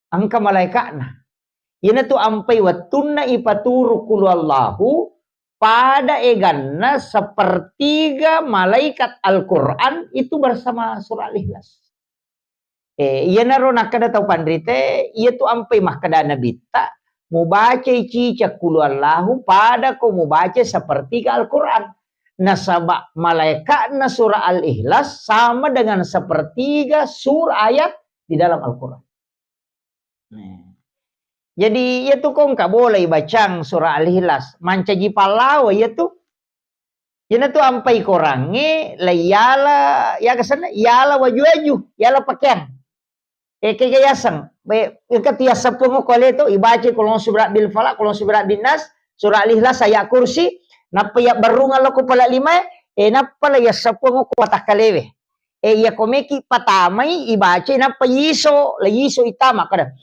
angka malaikatna. Ina tu ampai watunna ipaturu kulallahu pada eganna sepertiga malaikat Al-Quran itu bersama surah Al-Ikhlas. Iya naro nakada tau pandrite, iya tu ampai mah kada nabita mau baca cica kulallahu pada kau mau baca sepertiga Al-Quran. Nasabak malaikat na surah Al-Ikhlas sama dengan sepertiga surah ayat di dalam Al-Quran. Jadi ya tuh kau nggak boleh baca surah Al-Ikhlas. Mancaji palawa ya tuh. Yana tuh ampai korange layala ya kesana yala waju-waju yala pakaian. Kaya yasang. Ketia sepuluh kali itu ibaca kolong surat bil falak, kolong surat bin nas, surah Al-Ikhlas ayat kursi. Napa ya barungan lo kepala 5, napa la ya sepuluh kuatah kalewe. Ya komeki patamai ibaca napa yiso, la yiso itama kada.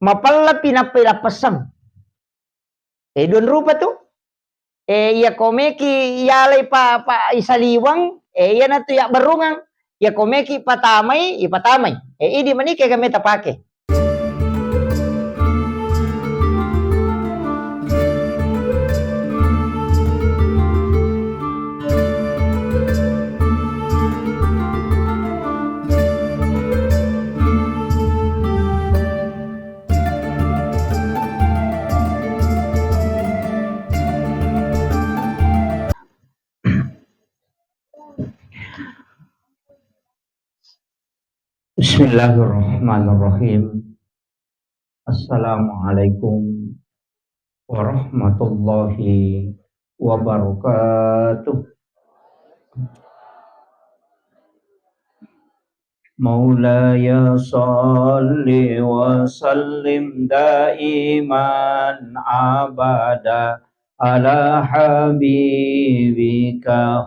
Mapalla pinapa ila pasang. Don rupa tu. Ya komeki yalay pa isaliwang, ya na tu ya barungan. Ya komeki patamay, ipatamay. Idi mani kaya kami tapake. Bismillahirrahmanirrahim. Assalamualaikum warahmatullahi wabarakatuh. Maulaya salli wa sallim daiman abada ala habibika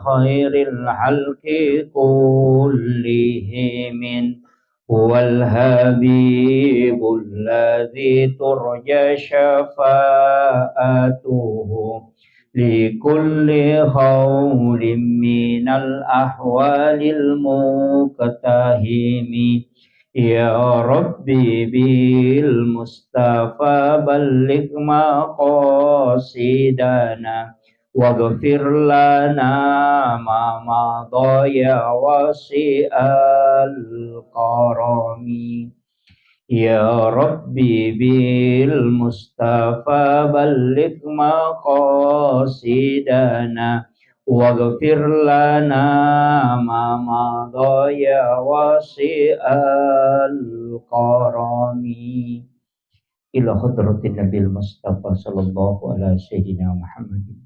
khairil halqi kullihimin huwal habibul ladzi turja syafa'atuhu likulli khawlim minal ahwalil muqtahimi ya Rabbi bil Mustafa balligh maqasidana waghfir lana ma madaya wasi'al karami ya Rabbi bil Mustafa balligh maqasidana waghfir lana ma madaya wasi'al karami ila hadratin Nabil Mustafa sallallahu alaihi sayyidina Muhammadin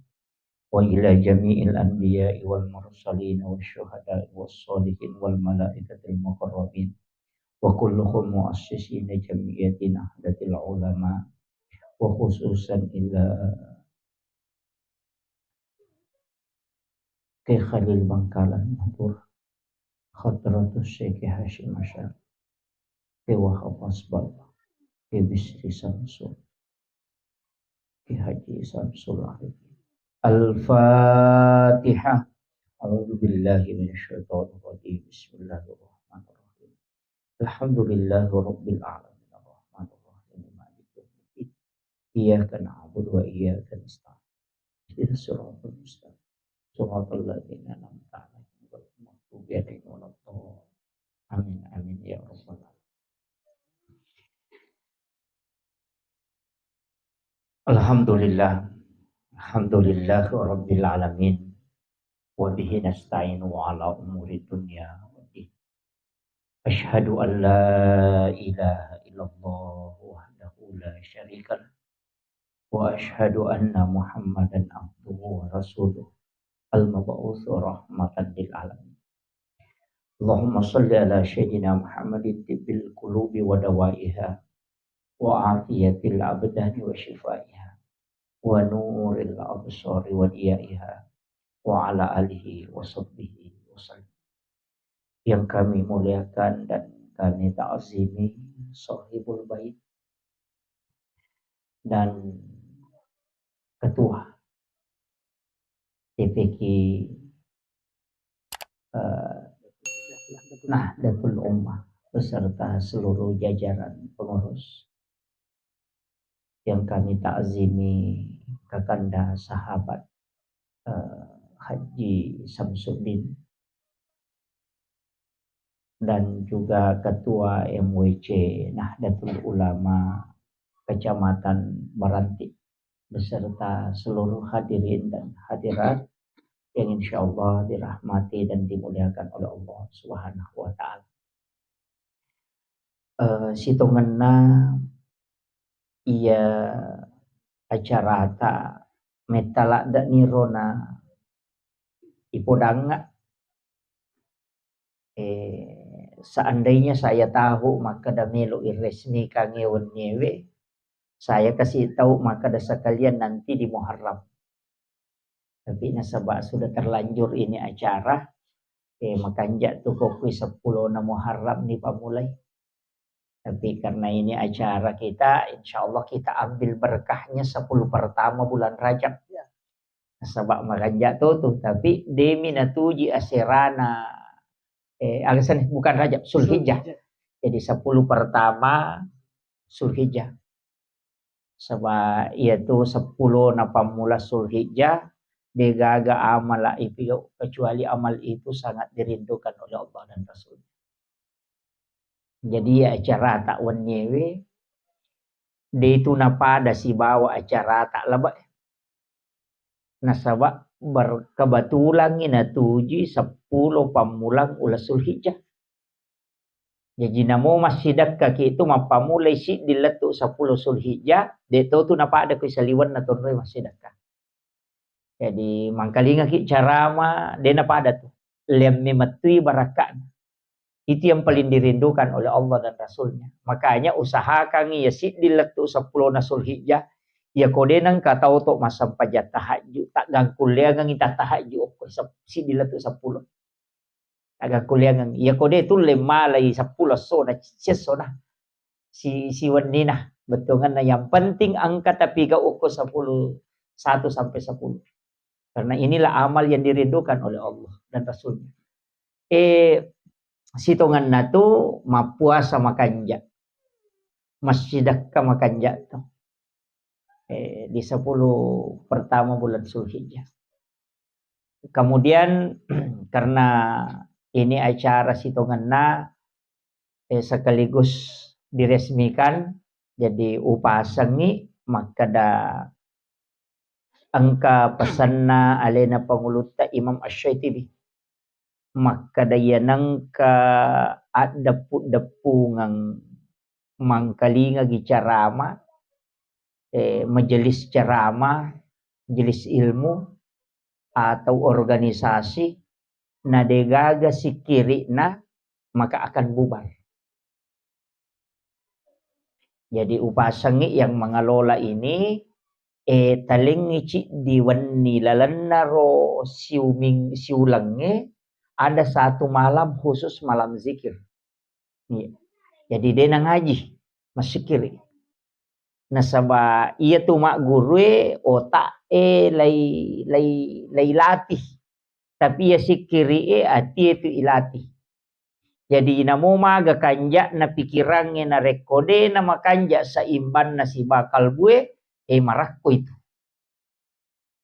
wa ila jami'il anbiya'i wal mursalin wasyuhada'i wassalihin wal malaikatil muqarrabin wa kulluhum muassisina jami'atin ahdatil ulama wa khususan ila ke Khalil Bangkalan Matur Khadratus Syekh Hashim Asyar ke Wahab Asbab ke Bisri Samsul ke Haji Samsul Arif Al-Fatihah. A'udzubillahi minasyaitonir rajim. Bismillahirrahmanirrahim. Alhamdulillahi rabbil alamin arrahmanir rahim maliki yaumiddin. Iyyaka na'budu wa iyyaka nasta'in. Ihdinas siratal mustaqim. Shiratal ladzina an'amta 'alaihim ghairil maghdubi 'alaihim waladdallin. Amin amin ya rabbal alamin. Alhamdulillah. Alhamdulillah rabbil alamin wa bihi nasta'inu ala umuri dunya waddin. Asyhadu an la ilaha illallah wahdahu la syarika lah wa asyhadu anna Muhammadan abduhu wa rasuluh al-mab'uts rahmatan lil alamin. Allahumma shalli ala sayyidina Muhammadin tibbil qulubi wa dawaiha wa afiyatil abdani wa shifaiha wa nuril absari wa diyaiha wa ala alihi wa sahbihi wasallam. Yang kami muliakan dan kami ta'zimi sahibul bait dan ketua TPQ Nahdlatul Ummah beserta seluruh jajaran pengurus yang kami takzimi, kakanda sahabat Haji Samsuddin dan juga Ketua MWC Nahdlatul Ulama Kecamatan Baranti beserta seluruh hadirin dan hadirat yang insya Allah dirahmati dan dimuliakan oleh Allah Subhanahu wa Ta'ala. Situngenna ia acara ta metala da nirona ipodanga. Seandainya saya tahu maka da melo iresmi kangewan nyewe, saya kasih tahu maka da sekalian nanti di Muharram. Tapi nasabah sudah terlanjur ini acara, makanya tuh kokui 10 na Muharram nih pamulai. Tapi karena ini acara kita, insya Allah kita ambil berkahnya 10 pertama bulan Rajab. Sabak makanya tuh, tapi demi natuji aserana, alasan bukan Rajab, Zulhijjah. Jadi 10 pertama Zulhijjah. Sabak yaitu 10 na pamula Zulhijjah, degaga amal itu, kecuali amal itu sangat dirindukan oleh Allah dan Rasul. Jadi acara tak wanyewe de itu napada si bawa acara tak lebak nasabak berkebetulan ina tuji 10 pamulang ulas Zulhijjah. Jadi namo masjidat kaki itu mapamulai si diletuk 10 Zulhijjah de tu napada kesaliwan na tunroi masjidat ka. Jadi mangkalinga ki cara ma de napada tu lem memetui barakat. Itu yang paling dirindukan oleh Allah dan Rasulnya. Makanya usahakan ya si diletuk 10 na Zulhijjah. Ya kode nang katau tok masam pajat tahajud. Tak gangkul ya ngang ita tahajud. Si diletuk 10. Tak gangkul ya ngang. Ya kode itu lema lagi 10 so na so na. Si wanina. Betul kan. Yang penting angka tapi ga ukur 10. 1 sampai 10. Karena inilah amal yang dirindukan oleh Allah dan Rasulnya. Sitongan na tu mapuasa makanja. Masjidak ka makanja tu. Di 10 pertama bulan Zulhijjah. Kemudian karena ini acara sitongan na sekaligus diresmikan jadi upasangi maka da angka pesanna alena panguluta Imam Asy-Syaitibi. Maka daya nangka ada depu ngang mangkalinga gicarama majelis ceramah, majelis ilmu atau organisasi nadegaga si kiri na maka akan bubar. Jadi upasangi yang mengelola ini talingici diwanni lalannaro siulange ada satu malam khusus malam zikir. Jadi dia nang ngaji masikiri. Nasaba iya tu mak guru otak lay latih. Tapi ya sikiri ati itu ilatih. Jadi namo maga kanja na pikirannya na rekode na makanja sa imban na si bakal bue marakko itu.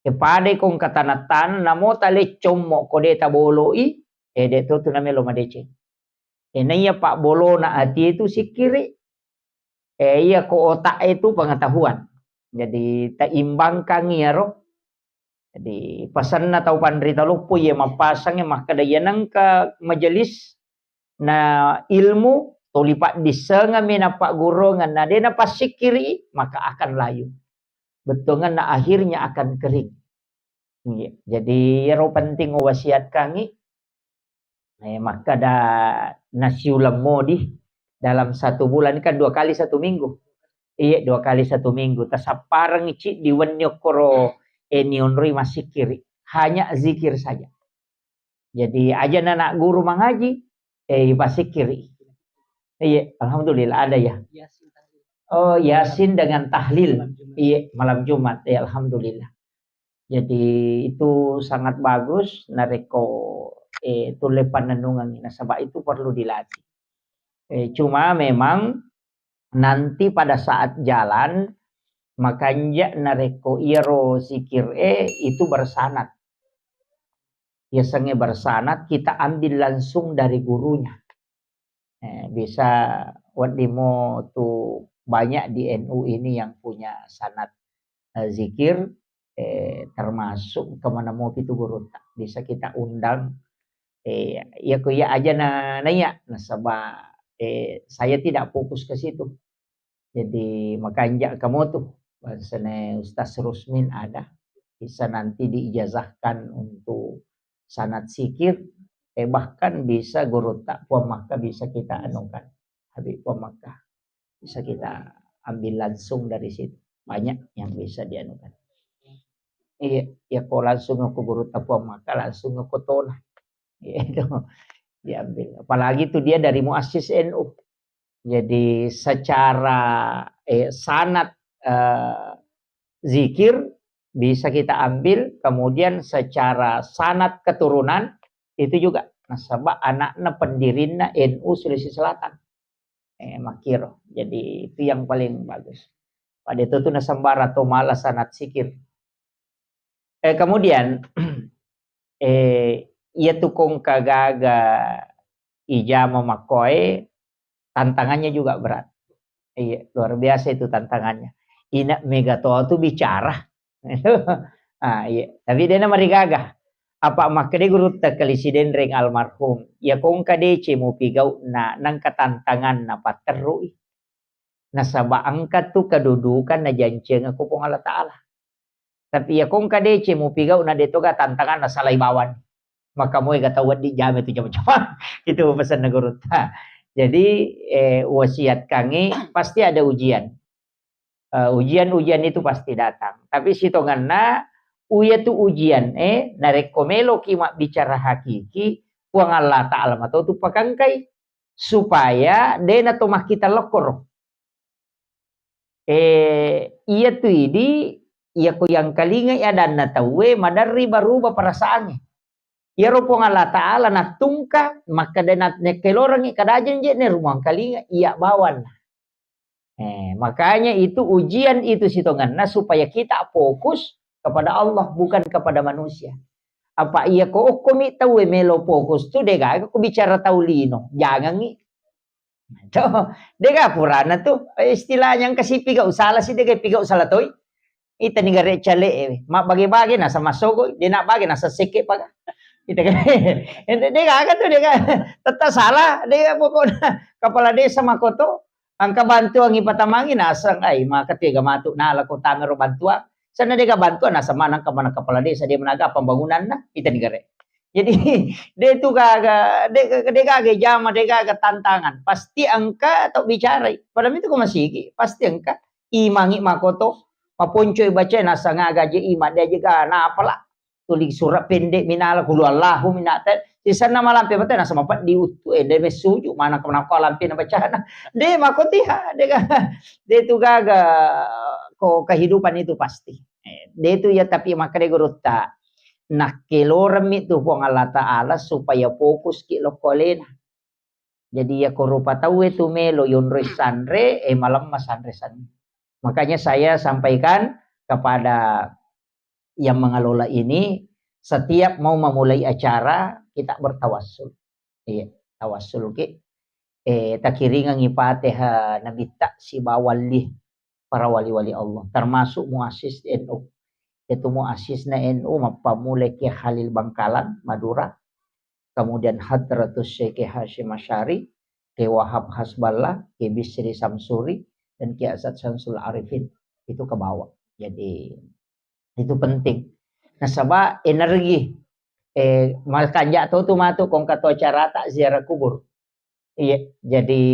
Pade kong katanatan namo tale commo kode taboloi de to namelo madece. Naya pak bolo na ati itu sikiri. Iya ko otak itu pengetahuan. Jadi taimbangkan ya roh. Jadi pesan na tau pandrita lupo ya mapasangnya maka dayanang ke majelis na ilmu tolipat disenga mina pak guru ngan na dena pasikiri maka akan layu. Betungan na akhirnya akan kering. Jadi ya roh penting wasiat kangi. Maka da nasiulam modi dalam 1 bulan kan 2 kali 1 minggu. Iya 2 kali 1 minggu. Tasaparang ici diwenyo koro enionri masih kiri. Hanya zikir saja. Jadi aja anak guru mengaji masih kiri. Iya alhamdulillah ada ya. Oh Yasin dengan tahlil. Iya malam Jumat. Ya alhamdulillah. Jadi itu sangat bagus nareko tulepan nenungan nasabah itu perlu dilatih. Cuma memang nanti pada saat jalan makanya nareko iro zikir itu bersanad. Biasanya bersanad kita ambil langsung dari gurunya. Bisa wadimo tuh banyak di NU ini yang punya sanad zikir, termasuk kemana mau itu guru bisa kita undang. Ya kuya aja nanya, nasabah saya tidak fokus ke situ. Jadi makanya kamu tuh bahasanya Ustaz Rusmin ada, bisa nanti diijazahkan untuk sanad zikir, bahkan bisa guru tak Puan Makkah bisa kita anukan, Habib Puan Makkah bisa kita ambil langsung dari situ, banyak yang bisa dianukan. Iya, ya kok langsung aku guru tak Puan Makkah langsung aku tolak, itu diambil. Apalagi tuh dia dari muassis NU. Jadi secara sanad zikir bisa kita ambil, kemudian secara sanad keturunan itu juga nasabah anaknya pendirina NU Sulawesi Selatan, Makiro. Jadi itu yang paling bagus. Pada itu tuh nasambara atau malah sanad zikir. Kemudian ia tukung kagaga ijama makoe, tantangannya juga berat. Iya, luar biasa itu tantangannya. Ina megatoa tuh bicara. Iya. Tapi dia nama gagah. Apa makanya guru terkelisiden ring almarhum. Ya kong kadece mo pigaw na nang katantangan na paterui. Nasaba angkat tu kedudukan na janjeng ako pong Allah Ta'ala. Tapi ya kong kadece mo pigaw na dito ka tantangan na salaibawan. Maka mo igatawad di jam itu jam-jam. Itu pesan na guru. Jadi wasiat kami pasti ada ujian. Ujian-ujian itu pasti datang. Tapi sitonganna uya tu ujian narekomelo kima bicara hakiki puang Allah Ta'ala matau tu pakangkai supaya dena to kita lokor. Iya tu ini iya ko yang kalinga ya dan natawe madari baruba perasaannya. Ya ropong Allah Ta'ala na tungka maka dena nekelorang ikadajan je ne rumang kalinga iya bawan. Makanya itu ujian itu sitonganna supaya kita fokus kepada Allah bukan kepada manusia. Apa iya ko mi tahu melo fokus tu dega ko bicara taulino. Jangan ni. Tuh, dega purana tuh istilahnya yang kasih piga usala si dega piga usala toy. Ita ni gare chale ma bagi-bagi nasa masogo, di na bagi nasa sike paga. Ita kan. Dega ka tuh dega tetap salah dega pokoknya kepala desa makoto ang kabantu ang ipatamangin asang ay makatiga matu na lako tamero bantua. Sana dia bantuan nasa manang kemana kepala desa dia menaga pembangunan na kita negara. Jadi dia itu kagak dia kagak jama dia kagak tantangan. Pasti angka atau bicara. Padahal itu kok masih pasti angka imangi makoto maponcoy baca nasa ngagaje iman dia juga na apalah tulis surat pendek minala kulu Allahu minata di sana malam pe mata nasa mapat diutu dia mesuju mana kemana ko lampi na baca na dia makotiha dia itu kagak ko kehidupan itu pasti. Dia itu ya tapi makanya guru tak nak kelorem itu pong Allah Ta'ala supaya fokus ki lokolena. Jadi ya korupa tahu itu melo yonre sandre malam mas sandre sandre. Makanya saya sampaikan kepada yang mengelola ini setiap mau memulai acara kita bertawassul. Iya, tawassul ki takiringan ipateha nabita si bawali para wali-wali Allah termasuk muassis NU. Itu muassis na NU mapamulai Ki Khalil Bangkalan Madura, kemudian Hadratus Syekh Hashim Asy'ari, Ki Wahab Hasballah, Ki Bisri Samsuri dan Ki Asad Syamsul Arifin itu ke bawah. Jadi itu penting. Nasaba energi makanya tuh matu kong kato acara tak ziarah kubur. Iya, jadi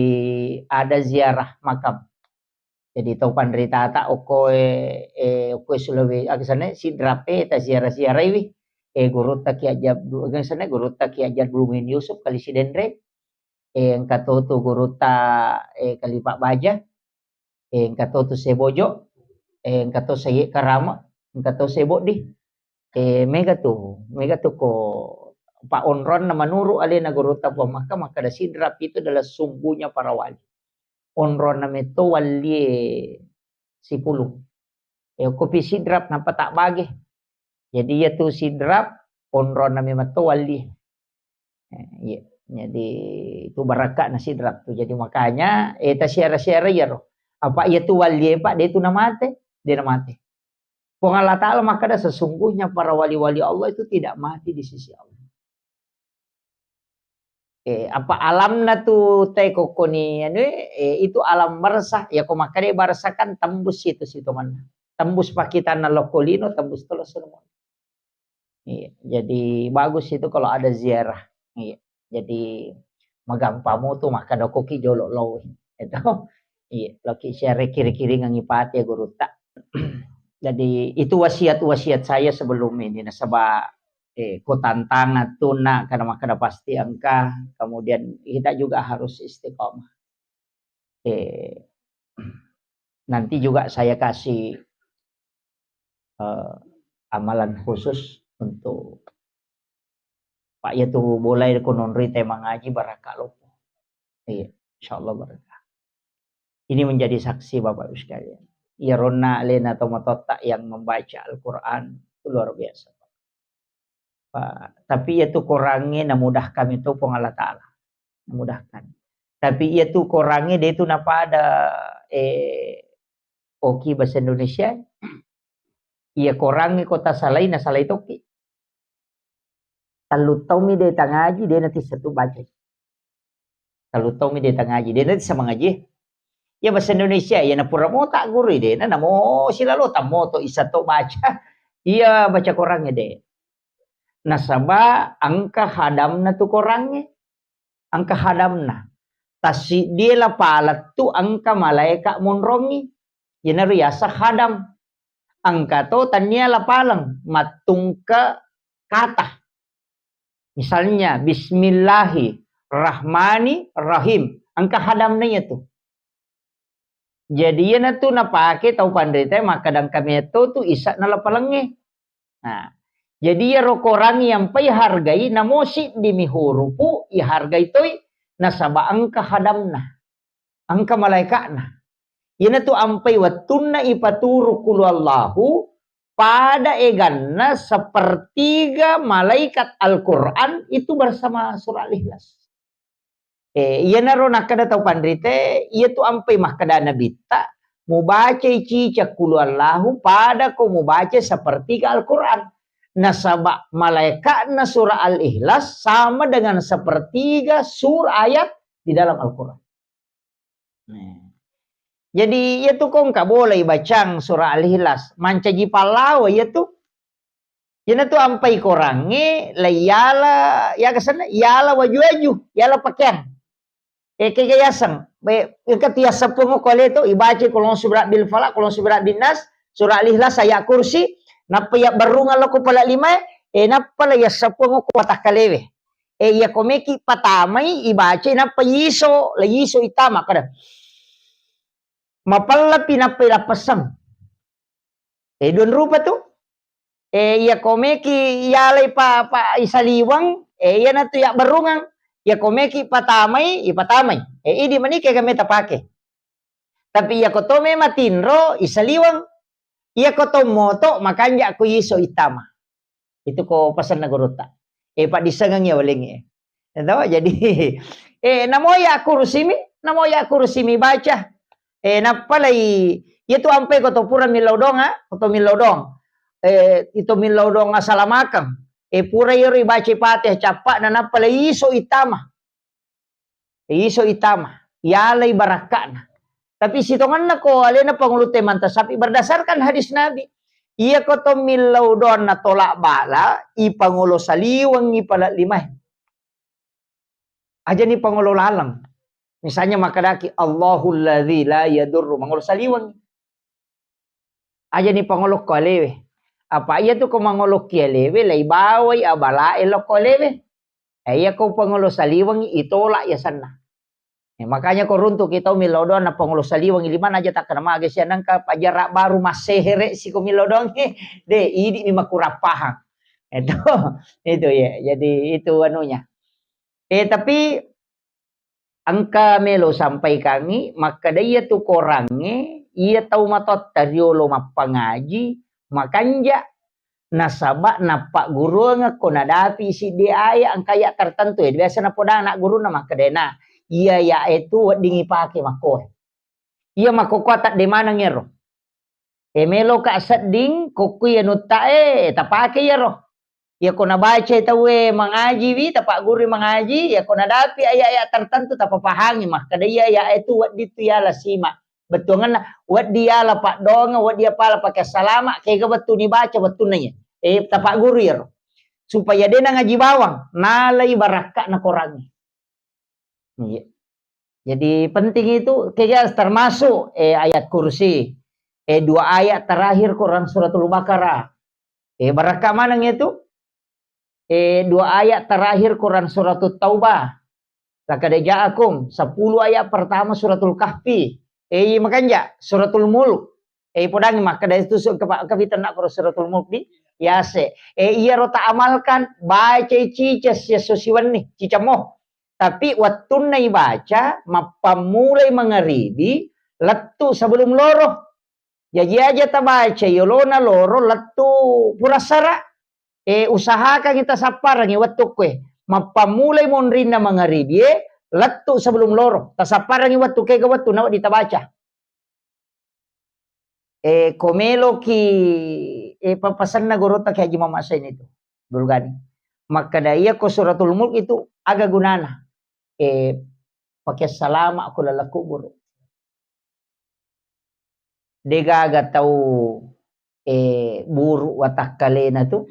ada ziarah makam. Jadi tau pandrita ta okoe Sulawesi aksane si drape ta ziarah iwi guru ta ki ajab aksane guru ta ki ajab Blumin Yusuf kali si dendre ang katoto guru ta kali Pak Baja ang katoto Sebojo ang kato Sayi Karama ang kato Sebodi mega tu ko Pak Onron na manuru alin na guruta po maka da sidrap itu adalah sungguhnya para wali. Onron na meto wali si puluh. Kopi sidrap na patak bagi. Jadi ya tu sidrap onron na meto wali. Ya. Jadi itu barakat na sidrap tu. Jadi makanya ta share ya roh. Apa ia tu wali pak dia tu namate, dia namate. Kung Allah Ta'ala maka dah sesungguhnya para wali-wali Allah itu tidak mati di sisi Allah. Apa alam na tu tay kokoni itu alam barsah ya ko makade barsah kan tembus situ mana tembus pakitan na lokolino tembus terus semua. Iya, jadi bagus itu kalau ada ziarah. Iya, jadi magampamo tu maka dokoki jolok low itu. Iya, loki share kiri-kiri ngangipati ya guru tak. Jadi itu wasiat saya sebelum ini nasaba tantangan tuna karena makana pasti angka kemudian kita juga harus istiqomah. Nanti juga saya kasih amalan khusus untuk Pak yaitu boleh kononri tema ngaji barakah lopo. Iya, insyaallah barakah. Ini menjadi saksi Bapak Ibu sekalian. Ya rona lena tomatota yang membaca Al-Qur'an itu luar biasa. Tapi itu kurangnya namudah kami itu Allah Ta'ala memudahkan. Tapi itu kurangnya dia itu napa ada oki bahasa Indonesia ia kurangnya kota salai na salai toki kalau tahu mi dia tangaji dia nanti satu baca kalau tahu mi dia tangaji dia nanti sama ngaji ya bahasa Indonesia ya na pura mo tak guru dia na namo sila lo tamo to isa to baca iya baca kurangnya deh. Nasaba angka hadamna tu korangnya angka hadamna tasi dia la palat tu angka malaika monrongi yana riasa hadam angka to tania la palang matungka kata misalnya bismillahirrahmanirrahim angka hadamna itu jadi yana tu napake tau pandrita maka dan kami itu tu isa na la palangnya nah jadi ya rokorang yang pay hargai namosi di mihurupu ihargai toy nasaba angka hadamna angka malaikatna. Ina tu ampai watunna ipaturu kulu Allahu pada eganna sepertiga malaikat Al-Quran itu bersama surah Al-Ikhlas. Iya naro nakada tau pandrite iya tu ampai makada nabita mubaca cica kulu Allahu pada ko mubaca sepertiga Al-Quran. Nasaba malaikat na surah Al-Ikhlas sama dengan sepertiga surah ayat di dalam Al-Quran. Jadi ya tu kau nggak boleh baca surah Al-Ikhlas mancaji palau ya tu. Jadi tu ampai korangi layala ya kesana yala waju yala pakaian. Kegayasan. Ketiasa pengokole itu ibaca kolong surat bil falak kolong surat bin nas surah Al-Ikhlas ayat kursi. Napa ya barunga loko pala lima napa la ya sapong ko patakalewe ya komeki patamay ibache napa yiso la yiso itama kada mapalla pinapila pasang don rupa tu ya komeki yalay pa isaliwang ya na tu ya barungang ya komeki patamay ipatamay idi mani kaya kami tapake tapi ya kotome matinro isaliwang iya koto moto makanya aku yiso itama. Itu ko pasan na guruta. Pak disagang ya waling Tahu jadi namoya aku rusimi baca. Napalay itu ampe koto pura milaudong koto milaudong. Itu milaudong asalamakang. Pura yori baca patih capak na napalay yiso itama. Yiso itama. Yalay barakana. Tapi sitongan na ko alena pangulute mantasapi berdasarkan hadis Nabi. Iya ko to milaudon na tolak bala ipangulo saliwang ipala limay. Aja ni pangulo lalang. Misalnya makadaki Allahul ladzi la yadurru mangulo saliwang. Aja ni pangulo ko alewe. Apa iya tu ko mangulo kialewe lay baway abala elo ko alewe. Iya ko pangulo saliwang itolak ya sana. Makanya koruntu kita milodon na pangulo saliwang iliman aja tak kena mage siya nang ka pajarak baru masehere si ko milodon de idi ni makurapahang Itu itu ya. Jadi itu anunya. Tapi angka melo sampai kangi maka dia tu korangnya ia tahu matot tariolo mapangaji makanja nasaba napak guru nga konadapi si dia aya ang kaya tertentu ya biasa na poda anak guru na makadena iya ya itu dingi pake mako iya makoko tak de mana ngero melo ka seding koku ya nutta tapake ya roh ya kona baca tahu mengaji wi tapak guru mengaji ya kona dapi ayat-ayat tertentu tapa pahangi mah kada iya ya itu wat ditu ya la simak betul kan wat dia la pak dong wat dia pala pakai salama kayak betul ni baca betul nanya tapak guru ya supaya dia ngaji bawang nalai baraka na korangi iya. Jadi penting itu kayak termasuk ayat kursi 2 ayat terakhir Quran suratul Baqarah baraka mana itu 2 ayat terakhir Quran suratul Taubah. Laqad ja'akum 10 ayat pertama suratul Kahfi. Makanya suratul Mulk. Podang maka dari itu kapitan nak suratul Mulk di yase. Iya rota amalkan baca cicas ya sosiwan nih cicamoh. Tapi waktu nai baca mapamulai mengeribi letu sebelum loro. Jadi aja ta baca yolona loro letu purasara. Usahakan kita saparangi waktu kue mapamulai monrina mangaribi letu sebelum loro tasaparangi waktu kega waktu nawa ditabaca komelo ki papasan na gorota kaya Haji Sain itu dulu gani maka daya ko suratul Mulk itu agak gunana pakai salama aku lalaku guru dega agak tahu buru watak kalena tuh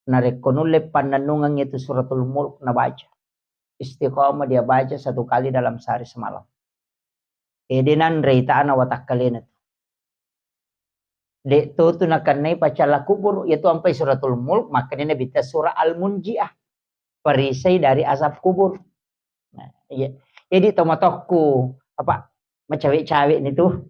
narekonule pananungan itu suratul Mulk na baca. Istiqomah dia baca 1 kali dalam sehari semalam. Dinan reita ana watak kalena tu. Dek tu nakanai pacala kubur yaitu sampai suratul Mulk makanya bita surah Al-Munjiah. Perisai dari azab kubur. Nah, iya. Jadi tomatokku apa macawek-cawek itu.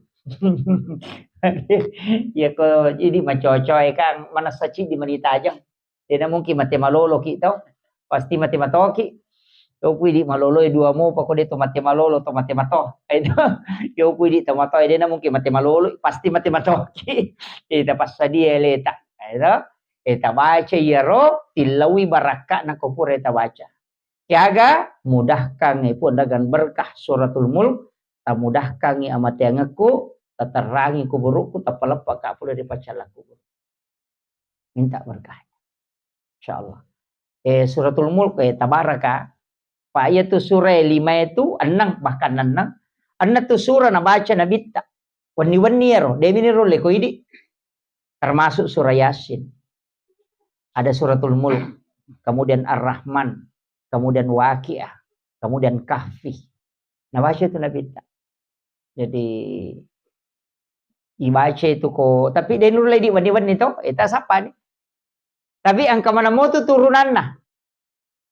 Ya ko jadi macocoy kang mana saci di manita aja. Tidak mungkin mati malolo kita pasti mati matoki yo pui di malolo 2 mo pako de mati malolo to mati mato itu yo pui di tomato dia mungkin mati malolo pasti mati matoki kita pas dia leta itu eta baca yero tilawi baraka na kopur eta baca kiaga mudahkan pun dagan berkah suratul Mulk ta mudahkan amat yang aku taterangi kuburuku tapalepa ka pula di pacala kubur minta berkah insyaallah suratul Mulk tabaraka pa itu surah 5 itu 6 bahkan 6 tu surah na baca na bitta wani-wani ro demi ro le ko idi termasuk surah Yasin ada suratul Mulk kemudian Ar-Rahman kemudian Waqiah kemudian Kahfi na baca itu na bitta jadi ibaca itu ko tapi dia nurle di wani-wani to eta sapa nih tapi angka mana mau tu turunan nah.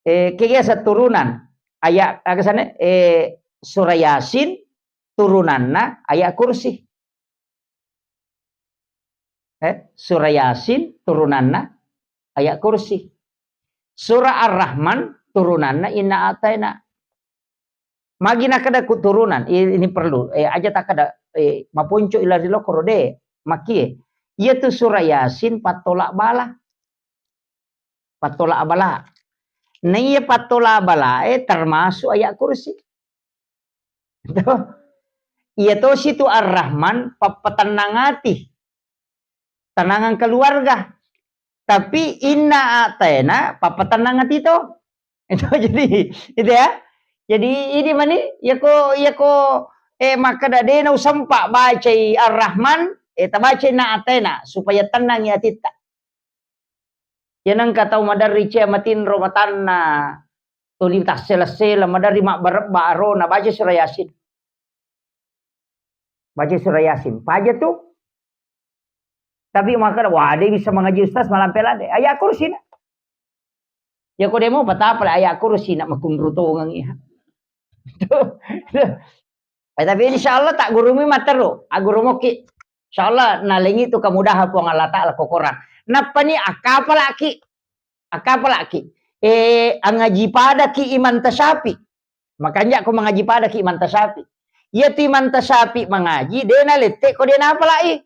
Kaya sa turunan. Ayat agak sana surah Yasin turunan na ayat kursi. Surah Yasin turunan na ayat kursi. Surah Ar-Rahman turunan na inna atayna. Magina kada turunan ini perlu aja tak kada mapunco ilarilo korode makie. Ia tu surah Yasin patolak bala. Patola abala. Naiya patola abala termasuk ayat kursi. Iya to situ Ar-Rahman papatanangati. Tanangan keluarga. Tapi inna atena papatanangati itu. Itu jadi itu ya. Jadi ini mani ya ko maka dade na usampa baca Ar-Rahman tabaca na atena supaya tenang ya tita. Yanang katau madari cia matin romatan na tuli tak sela madari mak baro na baca surah Yasin. Baca surah Yasin. Paja tuh. Tapi maka wah dia bisa mengaji ustaz malam pelade. Ayat kursi na. Ya ko demo patapa ayat kursi na makumruto ngang iha. Tapi insyaallah tak guru mi matero. Guru mo ki Insyaallah nalingi itu kemudahan po Allah Ta'ala ko Quran. Napa ni akapalaki. Ang ngaji pada ki iman tasyapi. Makanya aku mengaji pada ki iman tasyapi. Ya ti iman tasyapi mengaji, dena lete ko dena apalai.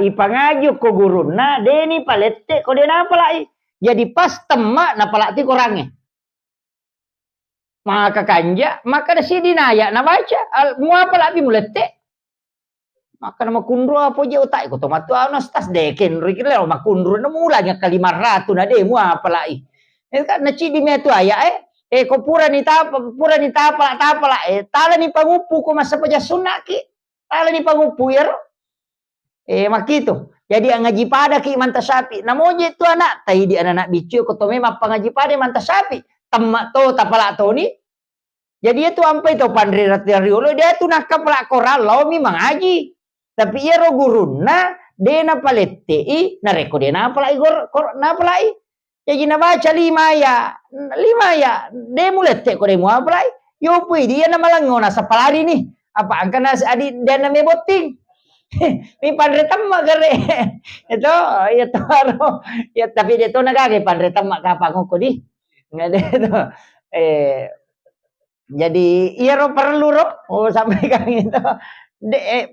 Ipangaji ko guruna, deni palette ko dena apalai. Jadi pas temak na palati kurangnya. Maka kanja, maka da si dinaya na baca. Mua palati mulette. Maka nama kundro apa je utak ko tomatu anas tas deken rikile makundro na mulanya ka 500 na de mua palai. Kan na ci di metu aya ko pura ni tapa tala ni pangupu ko masa paja sunaki. Tala ni pangupu ya. Makito. Jadi ang ngaji pada ki iman tasyapi. Namoje tu anak tai di anak bicu ko to memang pangaji pada iman tasyapi. Tamma to tapala to ni. Jadi itu ampai to pandri ratiariolo dia tu nak kapala koral lo mi mengaji. Tapi ia ro guruna dena palette na reko dena apalai na apalai. Jadi na baca 5 ya. De mulette ko de mu apalai. Yo pui dia na malangona sa palari ni. Apa angkana adi dana me boting. Mi pandre tamma gare. Itu aro. Ya tapi dia tu nagage pandre tamma ka panguko di. Ngade itu. Jadi iya ro perlu ro. Sampai kang itu.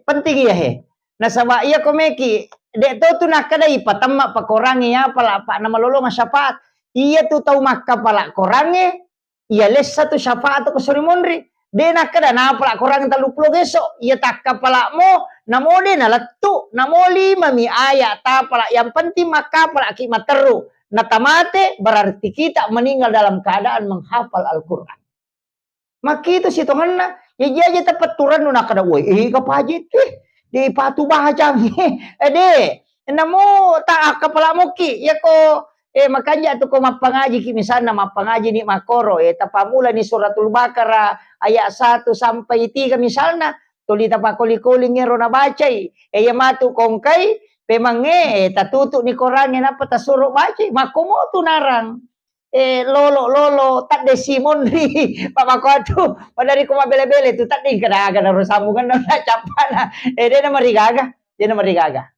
Penting ya he. Nah sama iya komeki. Dek tu nak kadai patamma pakorangi ya pala pak nama lolo syafaat. Iya tu tahu makka pala korangi. Iya les satu syafaat ko suri mondri. De nak kada na pala korang 30 gesok. Iya tak kapala mo. Namo de na latu, namo 5 mi ayat tapala. Yang penting maka pala ki materu. Natamate berarti kita meninggal dalam keadaan menghafal Al-Quran. Maka itu si Tuhan na, ya aja tepat turan na kada woi. Kapajit di patu baca namo tak kapala mo ki. Ya ko makanya tu ko mapangaji ki misalnya mapangaji ni makoro tapamula ni suratul Baqarah ayat 1 sampai 3 misalnya. Tuli tapakoli-koli ngero na bacay. Yamatu kongkay, pemange, tatuto ni korangin na patasuro bacay. Makumoto narang. Lolo, tak de Simon ri. Pamakwatu, padari ko mabele-bele, tu tak di kadaga na rosamungan na capana. Dia na marigaga.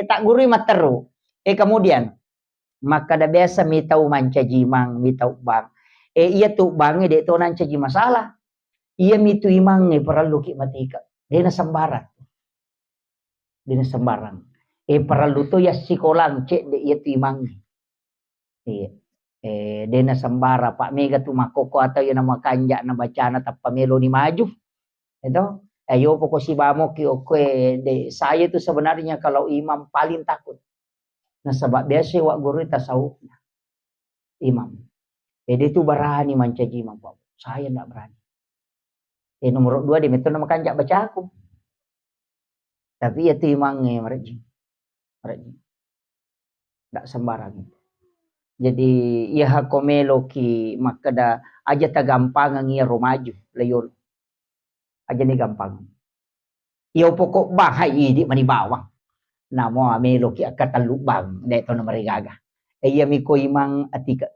Tak gurui materu. Kemudian, maka da biasa mitau manca jimang, mitau bang. Iya tu bang, de to nanca ji masalah. Iya mitu imang perlu ki matika. Dia na sembarang. Perlu to ya sikolang cek de iya tu imang. Iya. Dia na sembara Pak Mega tu makoko atau ya nama kanja na bacana tap pamelo ni maju. Itu. Ayo pokok si bamo ki oke de saya tu sebenarnya kalau imam paling takut. Nah sebab biasa wak guru tasawuf. Imam. Dia tu berani mancaji imam Pak. Saya enggak berani. Nomor 2 di metode nama kanjak baca aku. Tapi ya tu imang mereka. Tak sembarang. Jadi ia hakomelo ki makada aja ta gampang ngia romaju layol. Aja ni gampang. Ia pokok bahai di mani bawang. Namo amelo ki akatan lubang dek to nama regaga. Ia miko imang atika.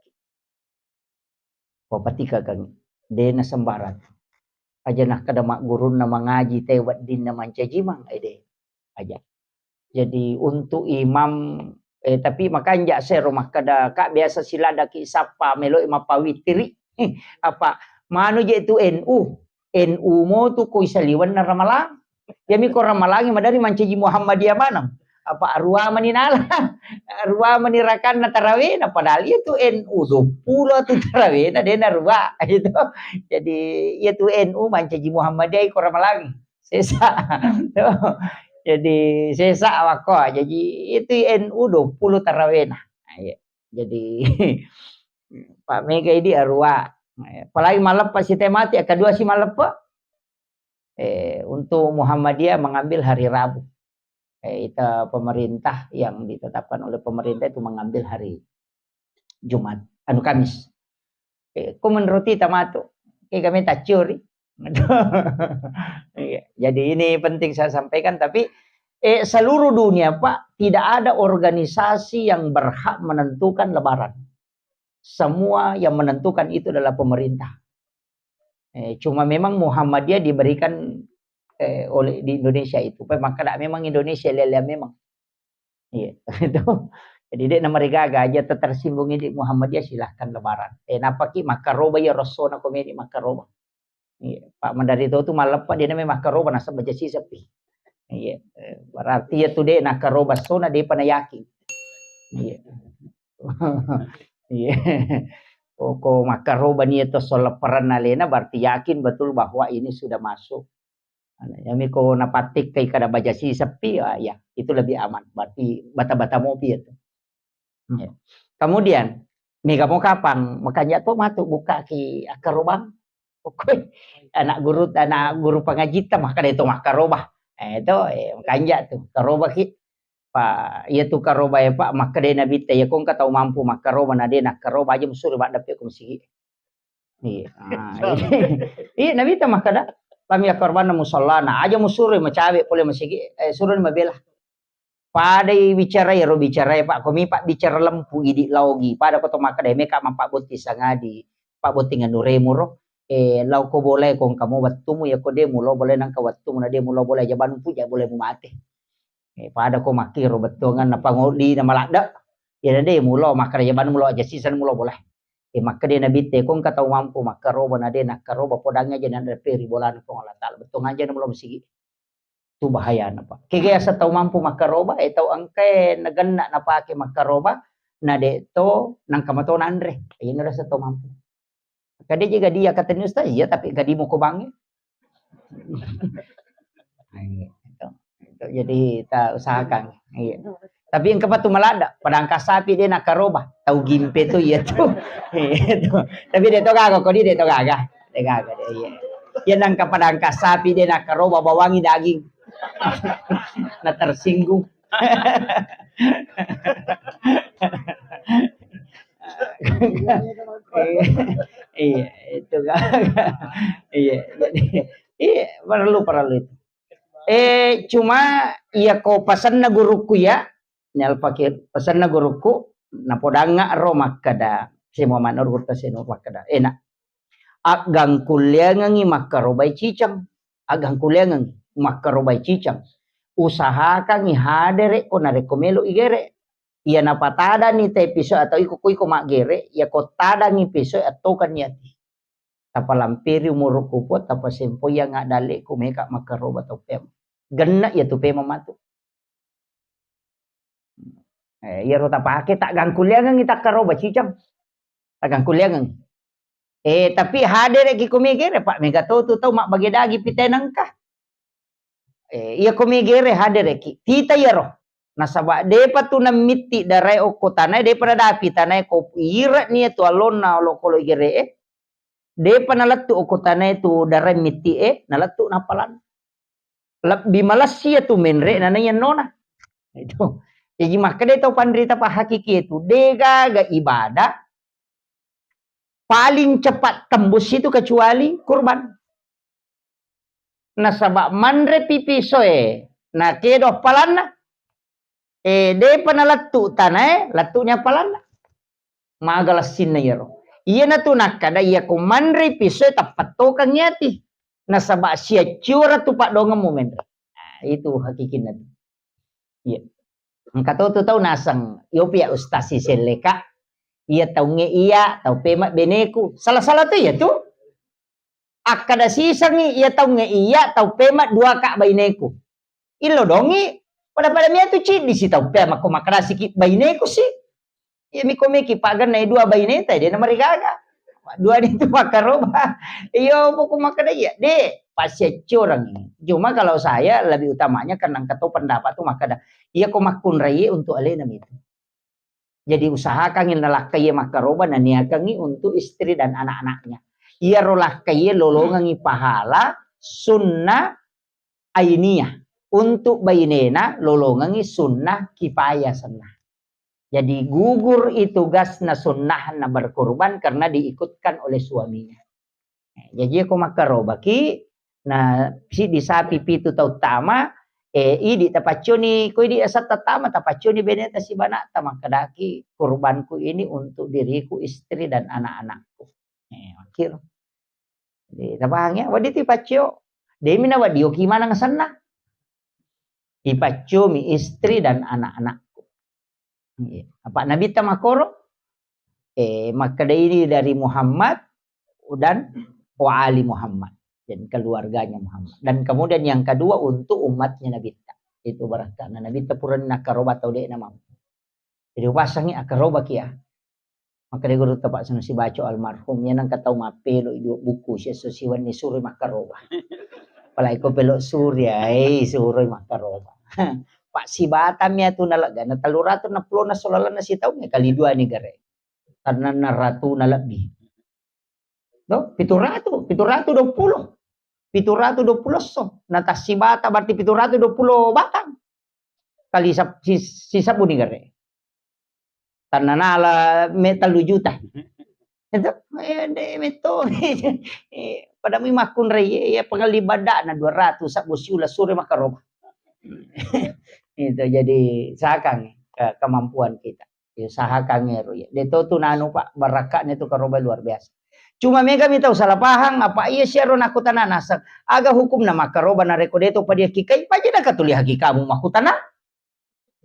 Patika kan. De na sembarang. Aja nak kada mak gurun na mengaji tewat din na mancajimang aja. Jadi untuk imam tapi makanya saya rumah kada kak biasa silada ki sapa melo imam pawitri apa manu je itu NU mo tu ko isaliwan na Ramalang. Yami ko Ramalang madari mancaji Muhammadiyah manam. Apa arwah maninala arwah manirakan na tarawih na padahal itu NU 20 tu tarawih na dena arwah itu. Jadi itu NU mancaji Muhammadiyah ko Ramalang. Sesa. Jadi sesa awako. Jadi itu NU 20 tarawih nah. Jadi Pak Mega ini arwah. Apalagi malam pas si temati kedua si malam untuk Muhammadiyah mengambil hari Rabu. Itu pemerintah yang ditetapkan oleh pemerintah itu mengambil hari Jumat, Kamis. Ku menurut tamato, kami tak curi. Jadi ini penting saya sampaikan. Tapi seluruh dunia Pak tidak ada organisasi yang berhak menentukan Lebaran. Semua yang menentukan itu adalah pemerintah. Cuma memang Muhammadiyah diberikan oleh di Indonesia itu. Memang kada memang Indonesia lele memang. Iya, itu. Jadi dia nama regaga aja tersinggung di Muhammadiyah silahkan lebaran. Napaki makaroba ya rosona komedi makaroba. Iya, Pak Mandari itu tuh malam Pak dia namanya makaroba nasa baca si sepi. Iya, berarti ya tuh dia nakaroba sona dia panayaki. Iya. Iya. Pokok makaroba ni itu soal peran nalena berarti yakin betul bahwa ini sudah masuk. Yang ko napatik kay kada baca si sepi ya itu lebih aman. Berarti bata-bata mobil itu. Ya. Kemudian mega mau kapang makanya tuh matu buka ki akarobang. Oke. Anak guru pengajita maka itu makarobah. Itu makanya tuh karoba ki Pak iya tuh karoba ya Pak maka dia nabi ya kong kata mampu makaroba na dia nak karoba aja musuh bak dapet ko sigi. Iya. Iya nabi ta maka da kami ya korban musalla na aja musuh macawe boleh masigi suruh mabela. Pada bicara ya bicara ya Pak kami Pak bicara lempu idi laugi pada koto maka da meka mampak boti sangadi Pak boti ngandure muro lau ko boleh kong kamu wattumu ya ko de mulo boleh nang ka wattumu na de mulo boleh jaban puja boleh mumate. Pada ko makiro betongan na panguli na malada ya de mulo makara jaban mulo aja sisan mulo boleh maka dia nabi te kong kata mampu maka roba na de nak karoba podangnya aja nan peri bolan ko Allah taala betong aja na mulo sigi tu bahaya na pa kaya sa tau mampu maka roba tau angke naganna na pake maka roba na de to nang kamato na andre ayun na sa tau mampu kadi juga dia kata ni ustaz ya tapi kadi mo ko bangi jadi kita usahakan iya. Tapi yang kepat tuh malada pada angka sapi dia nak karoba tahu gimpe tuh ya tuh itu tapi dia tuh kagak kok dia tuh kagak dia iya ya nangka pada angka sapi dia nak karoba bawangi daging nah tersinggung iya itu kagak iya jadi iya perlu itu cuma iya ko pasan na guruku ya nyal pakir pasan na guruku na podanga ro makada si Muhammad Nur Gurta sino makada enak agang kulyangangi makarobay cicang agang kulyangangi makarobay cicang usahakan ni hadere ko na rekomelo igere iya na patada ni te piso atau ikukuy ko magere iya ko tada ni piso atau kanyati tapalampiri umur kupot tapa sempo yang nga dali kumeka makaroba to pem gena ya tu pem matu ya rota pake tak gangkuliangan kita karoba cicam tak gangkuliangan tapi hadir ki kumigere Pak mega to tau mak bagi dagi pitenang ka iya kumigere hadir ki tita ya roh nasaba de patu na miti darai oko tanai de pada dapi tanai ko ira ni tu alona lo kolo igere de panalatu okotane tu darah miti nalatu napalan lebih malas sia tu menre nananya nona itu jadi maka dia tahu pandrita pak hakiki itu dega ga ibadah paling cepat tembus itu kecuali kurban nasabak manre pipisoe na kedo palana de panalatu tanai latunya palana magalasin na yero iya na tu nakada iya kumandri piso tapatokan nyati nasaba siya cura tu pak dongeng momen itu hakikin na iya angkato tu tau nasang yo pia ustasi seleka iya tau nge iya tau pema beneku salah tu ya tu akada sisang iya tau nge iya tau pema dua kak baineku ilo dongi pada mia tu cid di situ pema ko makara sikit baineku sih ya miki pagan na dua baineta dia nama rigaga dua itu makaroba iyo buku makada ya de pasya curang cuma kalau saya lebih utamanya karena kata pendapat tuh makada iya ko makun rai untuk alena itu jadi usahakan nalak kaya makaroba dan niakangi untuk istri dan anak-anaknya iya rolah kaya lolongangi pahala sunnah ainiyah untuk bainena lolongangi sunnah kifayah sunnah. Jadi gugur itu gasna sunnah na berkorban karena diikutkan oleh suaminya. Jadi aku makaroba ki na si di sapi pitu tau tama idi tapacuni ko idi asat tama tapacuni beneta si banata makadaki kurbanku ini untuk diriku istri dan anak-anakku. Akhir. Di tabangnya wadi ti pacio Demi nawa dio gimana ngesana? Ipacumi istri dan anak-anakku. Apa Nabi tamakoro? Maka ini dari Muhammad dan wali Muhammad dan keluarganya Muhammad. Dan kemudian yang kedua untuk umatnya Nabi. Itu berarti Nabi puran nakaroba tau dek nama. Jadi pasangi akaroba kia. Maka dia guru tepak sana si baca almarhum yang nang katau mapelo dua buku si sosiwan ni suri makaroba. Palai ko pelok surya suri makaroba. Pak si batam ya tu nalaga na talurato na plo na solala na si tau nga kali dua ni gare. Karena na ratu na labi. No, piturato 20. 720 so. Natas si bata berarti 720 batang. Kali si sabu ni gare. Tananala metal juta. Itu meto pada mi makun reye ya pengalibada na 200 sabu siula sore makaroba. Itu jadi sahakang kemampuan kita. Ya sahakang ero ya. Deto tu nanu Pak barakatnya tu karoba luar biasa. Cuma mega mi tahu salah paham apa iya siaron aku tanah nasak. Aga hukum na makaroba na rekodeto pa dia kikai pa jeda katuli hagi kamu makutana.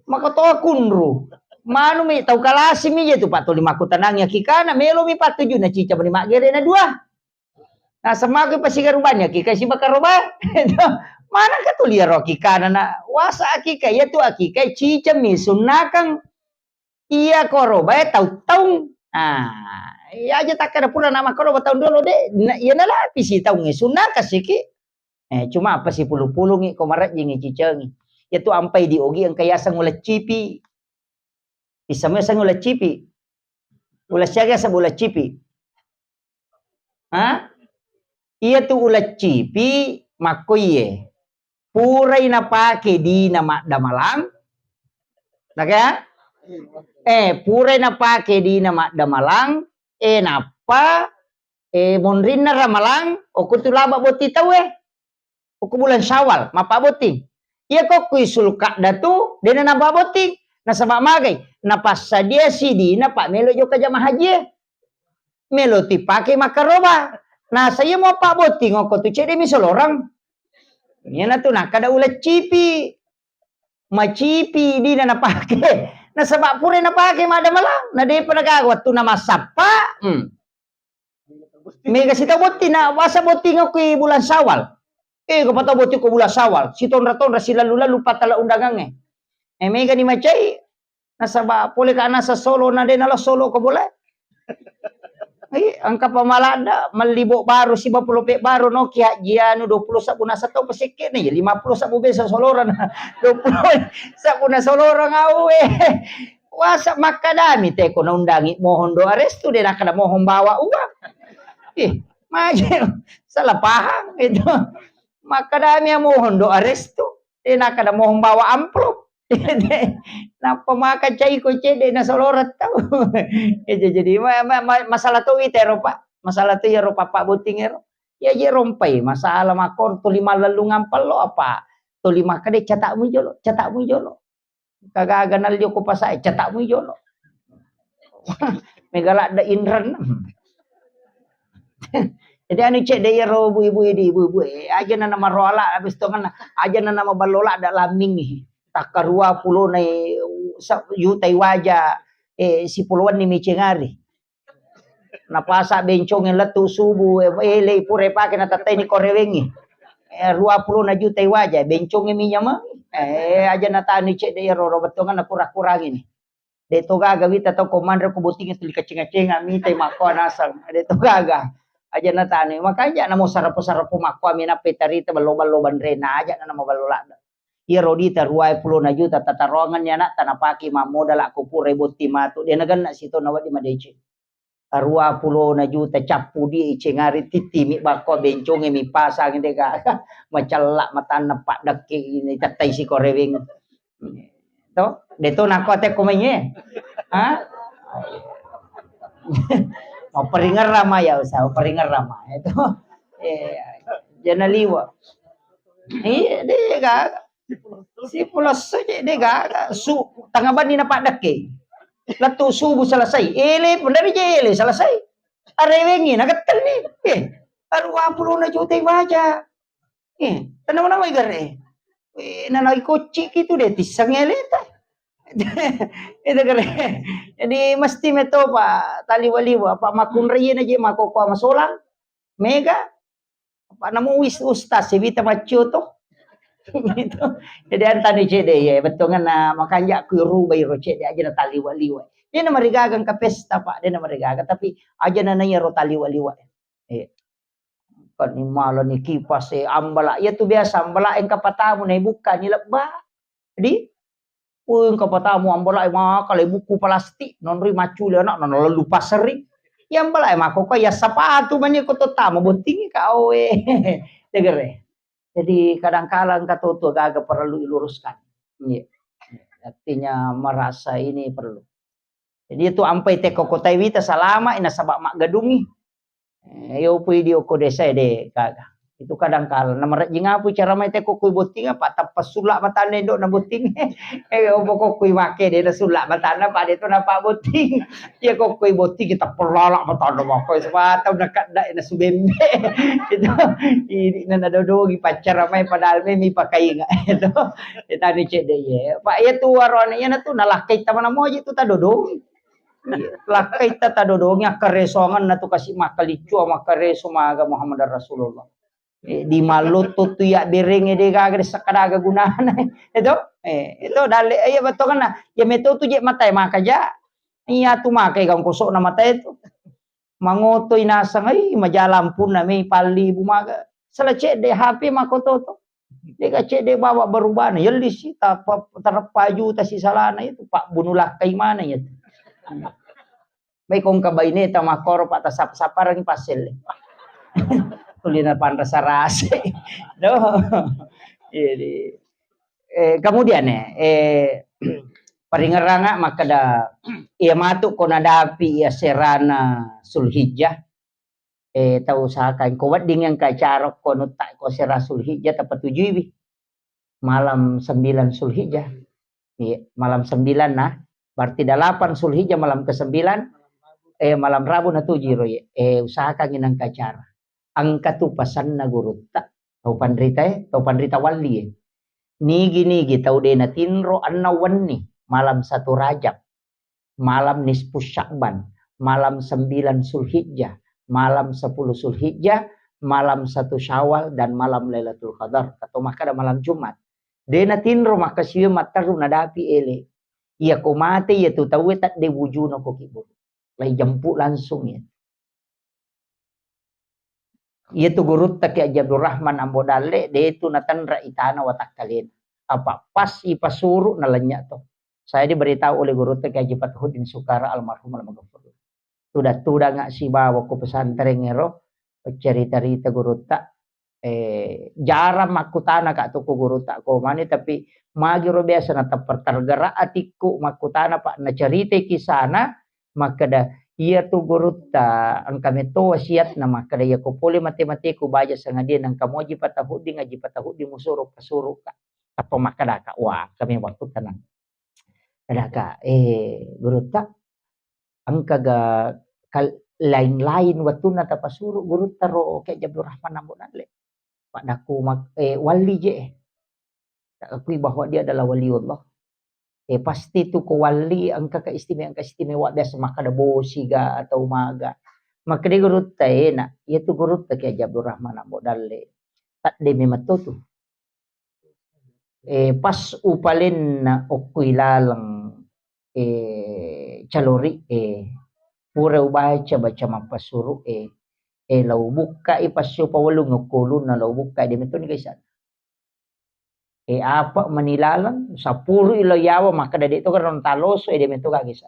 Maka to kunru. Manu mi tahu kalasi mi tu Pak tuli makutanangnya kikana melo mi 47 na cica bani magere na 2. Nah semakin pasigar rubanya kikai si makaroba. Mana katuli ro kikana na wasa kikai ya tu akikai cica mi sunakang iya koroba ya tahu. Ya aja tak ada pura nama koroba tahun dulu deh. Ya nala pisi tahu ngi sunaka siki. Cuma apa sih pulu-pulu ngi komarat ngi cica ngi. Ya tu ampai di ogi ang kaya sang ulat cipi. Isama sang ulat cipi. Ulat siaga sa ulat cipi. Iya tu ulat cipi makoye. Puray na pake di nama damalang. Naka? Puray na pake di nama damalang. Napa? Monrin na ramalang. O kutulaba boti tawe. O bulan Syawal. Mapa boti. Iya kok kuy sulka datu. Dena naba boti. Nasaba magay. Napasa dia sidi. Napa melo jo ka jamaah haji. Melo ti pake makaroba. Nah saya mau pak boti. Ngoko tu cede misal orang. Yan na to na kada ulat cipi. Macipi di na napake. Nasaba pure napake madamalang. Na di pa nagagawat to na masapa. May kasi boti na wasa boti nga kuy bulan Syawal. Kapata boti ko bulan Syawal. Si tonra-tonra sila lula patala undagang may gani macay. Nasaba pule ka na sa solo na din ala solo ko boleh. Ang kapamalada, malibo baro, si bapulope baro, no, kaya giano, 20 sa puna sa to, pasikit na, 50 sa bube sa soloran, 20 sa puna soloran nga uwe. Wasa makadami, teko na undangi, mohon do aresto, din nakada mohon bawa uwang. Maja, salapahang, ito. Makadami ang mohon do aresto, din nakada mohon bawa amplop. Na pamakacay ko cede na solorat tao. Jadi masalah to itero Pak. Masalah to yero Pak buting ero. Ya je rompay masalah makor to 5 lalungan palo apa. To 5 kade catak mo jolo. Kagaganal yo ko pasay catak mo jolo. Megala da inran. Jadi anu cek de yero ibu-ibu aja na nama roala habis to kan aja na nama balola da laming takarua pulo na yutai waja si puluan ni micengari napasa bencong yang letu subu ele pure pake na tatay ni korewengi 20 na jutai waja bencong yang minyama aja na tani cek de ro betongan na kurang-kurangin de to gaga wita to komandar ko buting itu dikacing-cing mitay mako nasang de to gaga aja na tani makanya na mo sarapo-sarapo mako amina petarita baloban-loban rena aja na mabalolada. Iya rodita 20 na juta tatarongan niya na tanapaki mamodal ako pure buti matu dia nagan na sito nawat di madece 20 na juta capu di cengari titi mi bako bencong mi pasang de ka macalla matan na padaki ini tatay si korewing to deto nako te kumenye mau peringar rama ya usah peringar rama itu janaliwa dia ga si pulas saja dega tangga bani na padak latu subuh selesai ele pendari je ele selesai arewengi nagatal ni 20 na juta waja tanam nama igare. Nanay kotsi gitu deh, tisang eleta. Itu kere. Jadi mesti meto pa taliwaliwa pa makunriye na je makokwa masolang mega pa namu wis ustaz si vita macio to. Gitu. Jadi antani cede ya betul na makanya kuru bay ro cede aja na taliwaliwa. Dia na marigagang ka pesta pa, dia na marigagang tapi aja na nanya ro taliwaliwa. Kan ni malo ni kipas ambala ya tu biasa ambala yang kapatamu na buka ni lebah. Jadi yung kapatamu ambala mga kalay buku plastik non ri macu le anak non lalu paseri. Yang balai mako ya sapatu man ko to tamo bunting ka owe. Degere. Jadi kadang-kadang kata agak perlu diluruskan. Iya. Artinya merasa ini perlu. Jadi itu ampai teko kota wita salama ina sabak mak gadungi. Yo pui dio ko desa de kaga. Itu kadang-kadang nama jingapu cara mai teko kui boting apa tapas sulak matane ndok na boting. Opo ko kui make de na sulak matana pa de to na pa boting. Ya ko kui boting kita pelalak matana mako sepatau dekat dak na subembe. Itu ini na dodogi pacar mai padahal mi pakai enggak itu. Kita ni cek de ye. Pak ya tu warone ya na tu nalah kita mana mo itu ta dodogi. Lakai tata dodongnya keresongan na tu kasih makalicu makareso maga Muhammad Rasulullah. Di malut tu ya bereng de kagak sakadaga gunana itu dale ya betul kan ya meto tu je matai makaja iya tu makai kang kosok na mata itu mangoto inasang ai majalam pun na may pali bumaga selece de HP makoto to de ka de bawa berubah ya lisi ta terpaju ta si salana itu pak bunulah kai mana ya may kong kabay ni ta makoro pa ta saparang pasel kuliner pantas rasa. No. Jadi kemudian paringeranga makada ia matuk konadapi ia serana sulhijjah tau usahakan kuat dengan kacarok kono tak ko serana sulhijjah tepat tujuh malam 9 sulhijjah. Malam 9 nah berarti 8 sulhijjah malam ke-9 malam Rabu na tujuh usahakan inang kacara angka tu pasan na gurutta tau pandrita wali nigi tau de na tinro anna wanni malam 1 Rajab malam nisfu Sya'ban malam 9 Zulhijjah malam 10 Zulhijjah malam 1 Syawal dan malam Lailatul Qadar atau maka malam Jumat de na tinro maka siya mataru na dapi ele iya ko mate ya tu tawe tak de wujuna ko kibur lay jampu langsung ya. Itu guru tak Abdul Rahman Ambodale de itu natanra itana watakkalin apa pas ipasuru nalanya to saya diberitahu oleh guru tak Haji Fathudin Sukara almarhum almaghfur sudah ngak si bawa ko pesantren ngero cerita-cerita guru tak jarang makutana kak tuku guru tak ko mani tapi magiro biasa na tergerak atiku makutana pak na cerita kisana maka dah iya tu guru ta ang kami to wasiat na makadaya ko puli matematiku baja sa ngadian ang kamoji patahudi ngaji patahudi musuruk kasuru ka apa makadaka wah kami waktu tenang kadaka guru ta ang kaga lain-lain waktu na tapasuru guru taro kay Abdul Rahman Ambonale pak daku wali je akui bahwa dia adalah waliullah pasti tu ko wali ang kaistimewa biasa maka da bosiga atau maga maka di gurut na itu gurut kay Abdul Rahman Ambodale tak de memato tu pas upalin na okuilalang calori pura baca mapasuru law buka ipasyo pawalong ngkulun na law buka di meto ni guys apa manilalang sa puro ilayawa maka dadi itu kan taloso de meto kagisa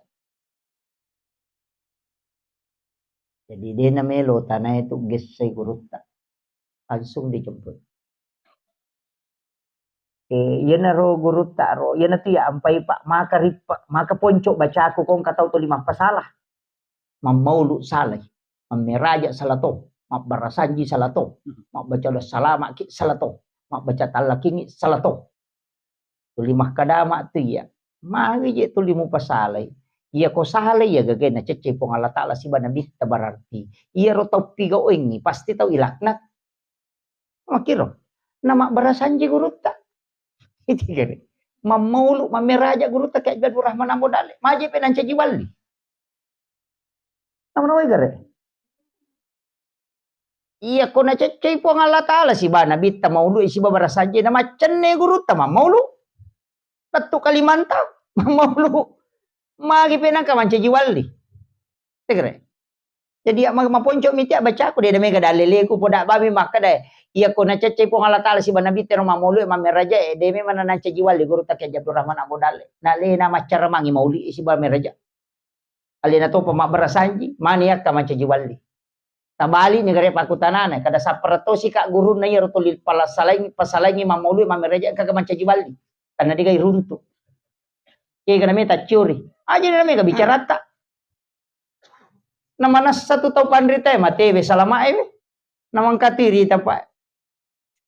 jadi dia na melo tanah itu gesay gurutta langsung dijemput yan na ro gurutta ro yan na tiya ampay pa maka ponco baca ako kung kataw to 5 pasalah mamaulu salay mameraja salato mabarasanji salato mabaca salama ki salato baca talaking salato tulimah kadama tu ya magi je tulimu pasalay iya ko salay ya gagay na cece pong Allah Ta'ala si banabit tabararti iya ro tau piga oing pasti tau ilaknat makiro Nama barasanji guru tak. Itu kan. Mamaulu, mameraja guru tak kayak Abdul Rahman Ambodale. Maji penan Jiwali. Nama-nama gare. Iya kona cecai po Allah Ta'ala si bana bitta maulu isi babara saja nama cenne guru tama maulu. Tatu Kalimantan maulu. Magi penang ka manca jiwali. Tegre. Jadi maponco miti baca aku dia mega dalile ku poda babi maka deh. Iya kona cecai po Allah Ta'ala si bana bitta nama maulu mameraja demi mana nanca jiwali guru tak kayak Abdul Rahman Ambodale. Nale nama cara mangi mauli isi mameraja. Alina to pamabara sanji maniak ka manca jiwali. Tabali ni gare pakutanana kada saperto si kak guru na yero to pasalangi mamulu mamereja kaga manca jiwali karena digai runtu ke kana meta curi aja na mega bicara ta namana satu tau pandrita matebe salama namang katiri tapa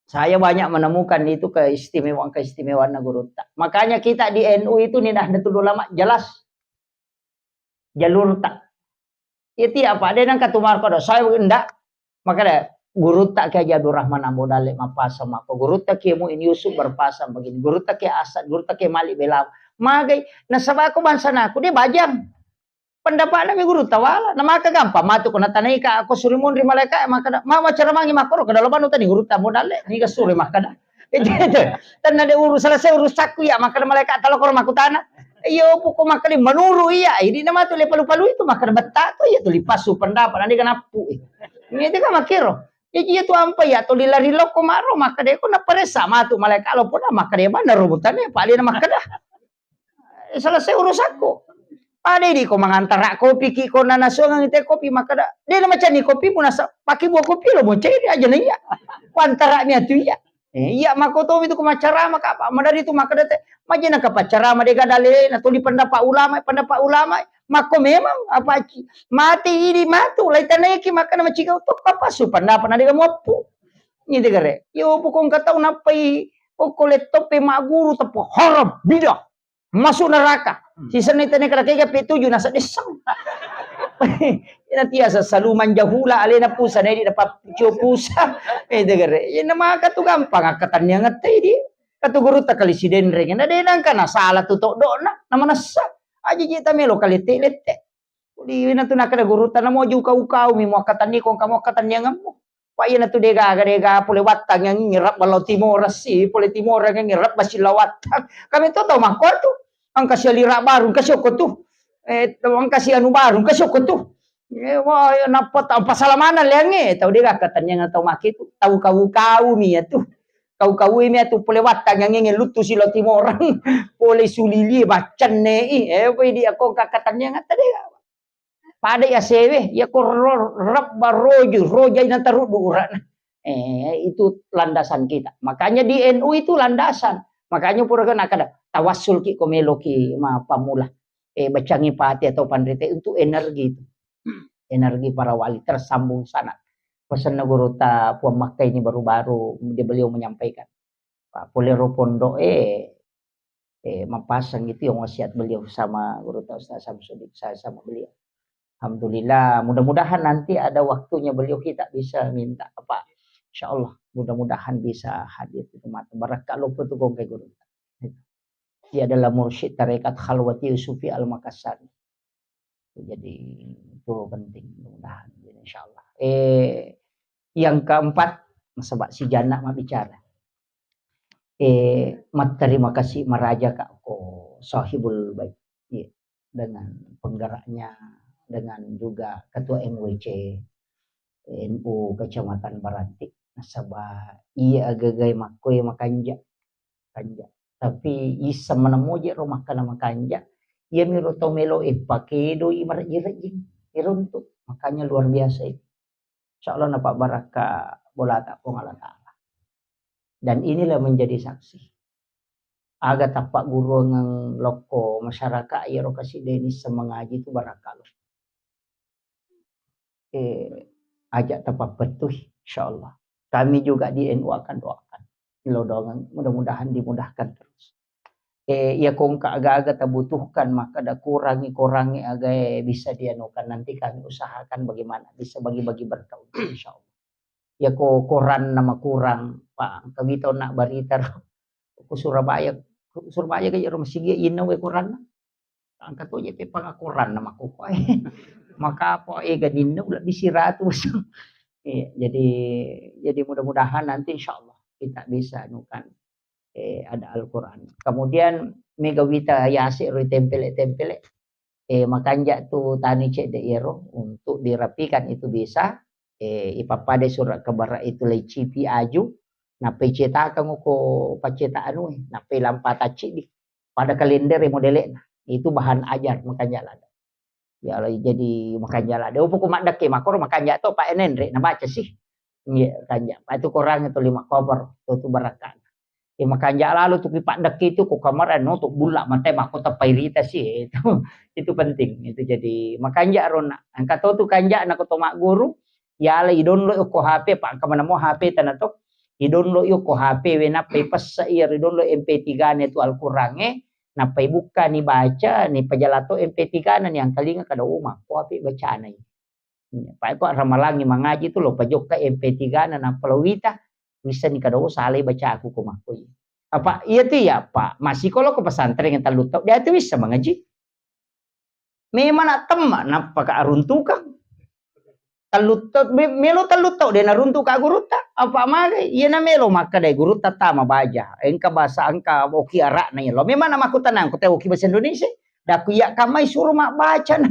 saya banyak menemukan itu keistimewaan guru tak makanya kita di NU itu ninah netul ulama jelas jalur tak itu apa ada nang katumar kodo saya enggak maka guru tak kayak Abdul Rahman Ambodale mapasam apa guru tak kiemu ini Yusuf berpasam begini guru tak kayak Asad guru tak kayak Malik Belam magai nasaba aku bangsa aku dia bajang pendapat nami guru tawala nama ka gampang matu kuna tanai ka aku surimun ri malaikat maka mama cara mangi makoro kada loban tadi guru tak Ambodale ni ka suri maka itu tan ada urus selesai urus saku ya maka malaikat talokor makutana iyo poko makali manuru iya ini nama tu lepalu-palu itu makan betak tu ya tu lipasu pendapat nanti kenapu ini itu kan makiro iya tu ampa ya tu lilari loko maro maka dia ko na paresa matu malaikat lo pun maka dia mana rubutannya pak dia maka dah selesai urus aku pada di ko mangantara kopi ki ko na nasional ngite kopi maka dah dia macam ni kopi pun asa pakai buah kopi lo mau cari aja nih ya antara ni tu ya iya makoto itu ku macara maka apa madari itu maka dete majena ka pacara madega dale na tuli pendapat ulama mako memang apa mati ini matu lai taneki maka na macika to apa su pendapat na diga mopu ni degare yo pukong kata unapai o koleto pe maguru tepo haram bidah masuk neraka si senita ne kada kaya P7 nasa desang ina tiasa saluman jahula alena pusa na di dapat pusa degare ina maka tu gampang akatan yang ngatay di katu guru ta kalisiden ring na denang kana sala tu to do na namanasa aji jita melo kalite lete di ina tu nakada guru ta na mo ju kau mi mo akatan ni kong kamo akatan yang ngamu pa ina tu dega pule watang yang ngirap balau timor si pule timor yang ngirap basilawatang kami to makor tu ang kasih lira baru kasih ko tu ang kasih anu baru kasih ko tu wah napot ang pasalamanan lengi tahu dia katanya nga tahu maki tu tahu kau mi tu kau mi tu pole watang yang ngin lutu silo timoran pole sulili bacan nei pwede ako kakatanya nga tadi pada ya sewe ya ko rap baroju rojai na tarudu uran itu landasan kita makanya di NU itu landasan makanya pura kan akada tawassul ki komelo ki ma pamula bacangi pati atau pandrite untuk energi itu energi para wali tersambung sana pesan guru ta Puan Makkah ini baru-baru beliau menyampaikan Pak Polero Pondok mempasang itu yang wasiat beliau sama guru ta Ustaz Samsudin saya sama beliau alhamdulillah mudah-mudahan nanti ada waktunya beliau kita bisa minta apa insyaallah mudah-mudahan bisa hadir di tempat barakallahu tu gongke guru dia adalah mursyid tarekat Khalwati Sufi Al-Makassar jadi itu penting mudah-mudahan insyaallah yang keempat sebab si jana mah bicara terima kasih meraja kak ko sahibul baik dengan penggeraknya dengan juga ketua MWC NU Kecamatan Barantik nasabah iya agagai makoy makanja kanja tapi isa menemuji rumah kana makanja ia miro tomelo pakedo imarajirajing iruntuk makanya luar biasa itu insyaallah na Pak Baraka bola tak pong Allah Ta'ala dan inilah menjadi saksi aga tapak guru ng loko masyarakat iro kasi Denis sa mengaji itu baraka lo ajak tapak betuh insyaallah kami juga di NU akan doakan lo doang mudah-mudahan dimudahkan terus ya kung kaaga-aga tabutuhkan maka ada kurangi agak bisa dianukan nanti kami usahakan bagaimana bisa bagi-bagi berkah insyaallah Ya ko koran nama kurang Pak kagito nak barita ko Surabaya kaya masigi inaw koran ang katunya pe pangakoran nama ko maka po ganin ulah disira tuh jadi mudah-mudahan nanti insyaallah kita bisa nukan ada Al-Quran. Kemudian megawita yasi roi tempele makanja tu tani cek daero untuk dirapikan itu bisa ipapade surat kabar itu lecipi aju na pecetakan ko paceta anu na lampataci di pada kalender modele itu bahan ajar makanya lah ya jadi makanya lah dia pokok mak dake makor makanya to Pak Enendre na baca sih ya kanja itu kurang itu 5 koper itu barakan makanya lalu tuh Pak Dek itu kok kamaran no tuh bulak mate mako tapairita sih itu penting itu jadi makanya rona angka tuh kanja na ko mak guru ya la idonlo ko HP Pak kamana mo HP tanato idonlo yo ko HP wena pepas sa iya idonlo MP3 ne tu Al-Qur'an na pay buka ni baca ni pajalato MP3 na yang kalinga kada uma ko HP bacaan ay Pak ko ramalangi mangaji tu lo pajok ka MP3 na palawita bisa ni kadaw salay baca aku kumakoy. Apa iya tuh ya Pak, masih kalau ke pesantren yang talutau dia tuh bisa mengaji. Memang nak teman napaka aruntukang. Talutau melo talutau dia naruntuk ka guruta. Apa mage iya na melo maka dai guruta tama baja. Engka bahasa angka oki arak na lo. Memang nama aku tenang, aku tahu oki bahasa Indonesia. Daku ya kamai suruh mak baca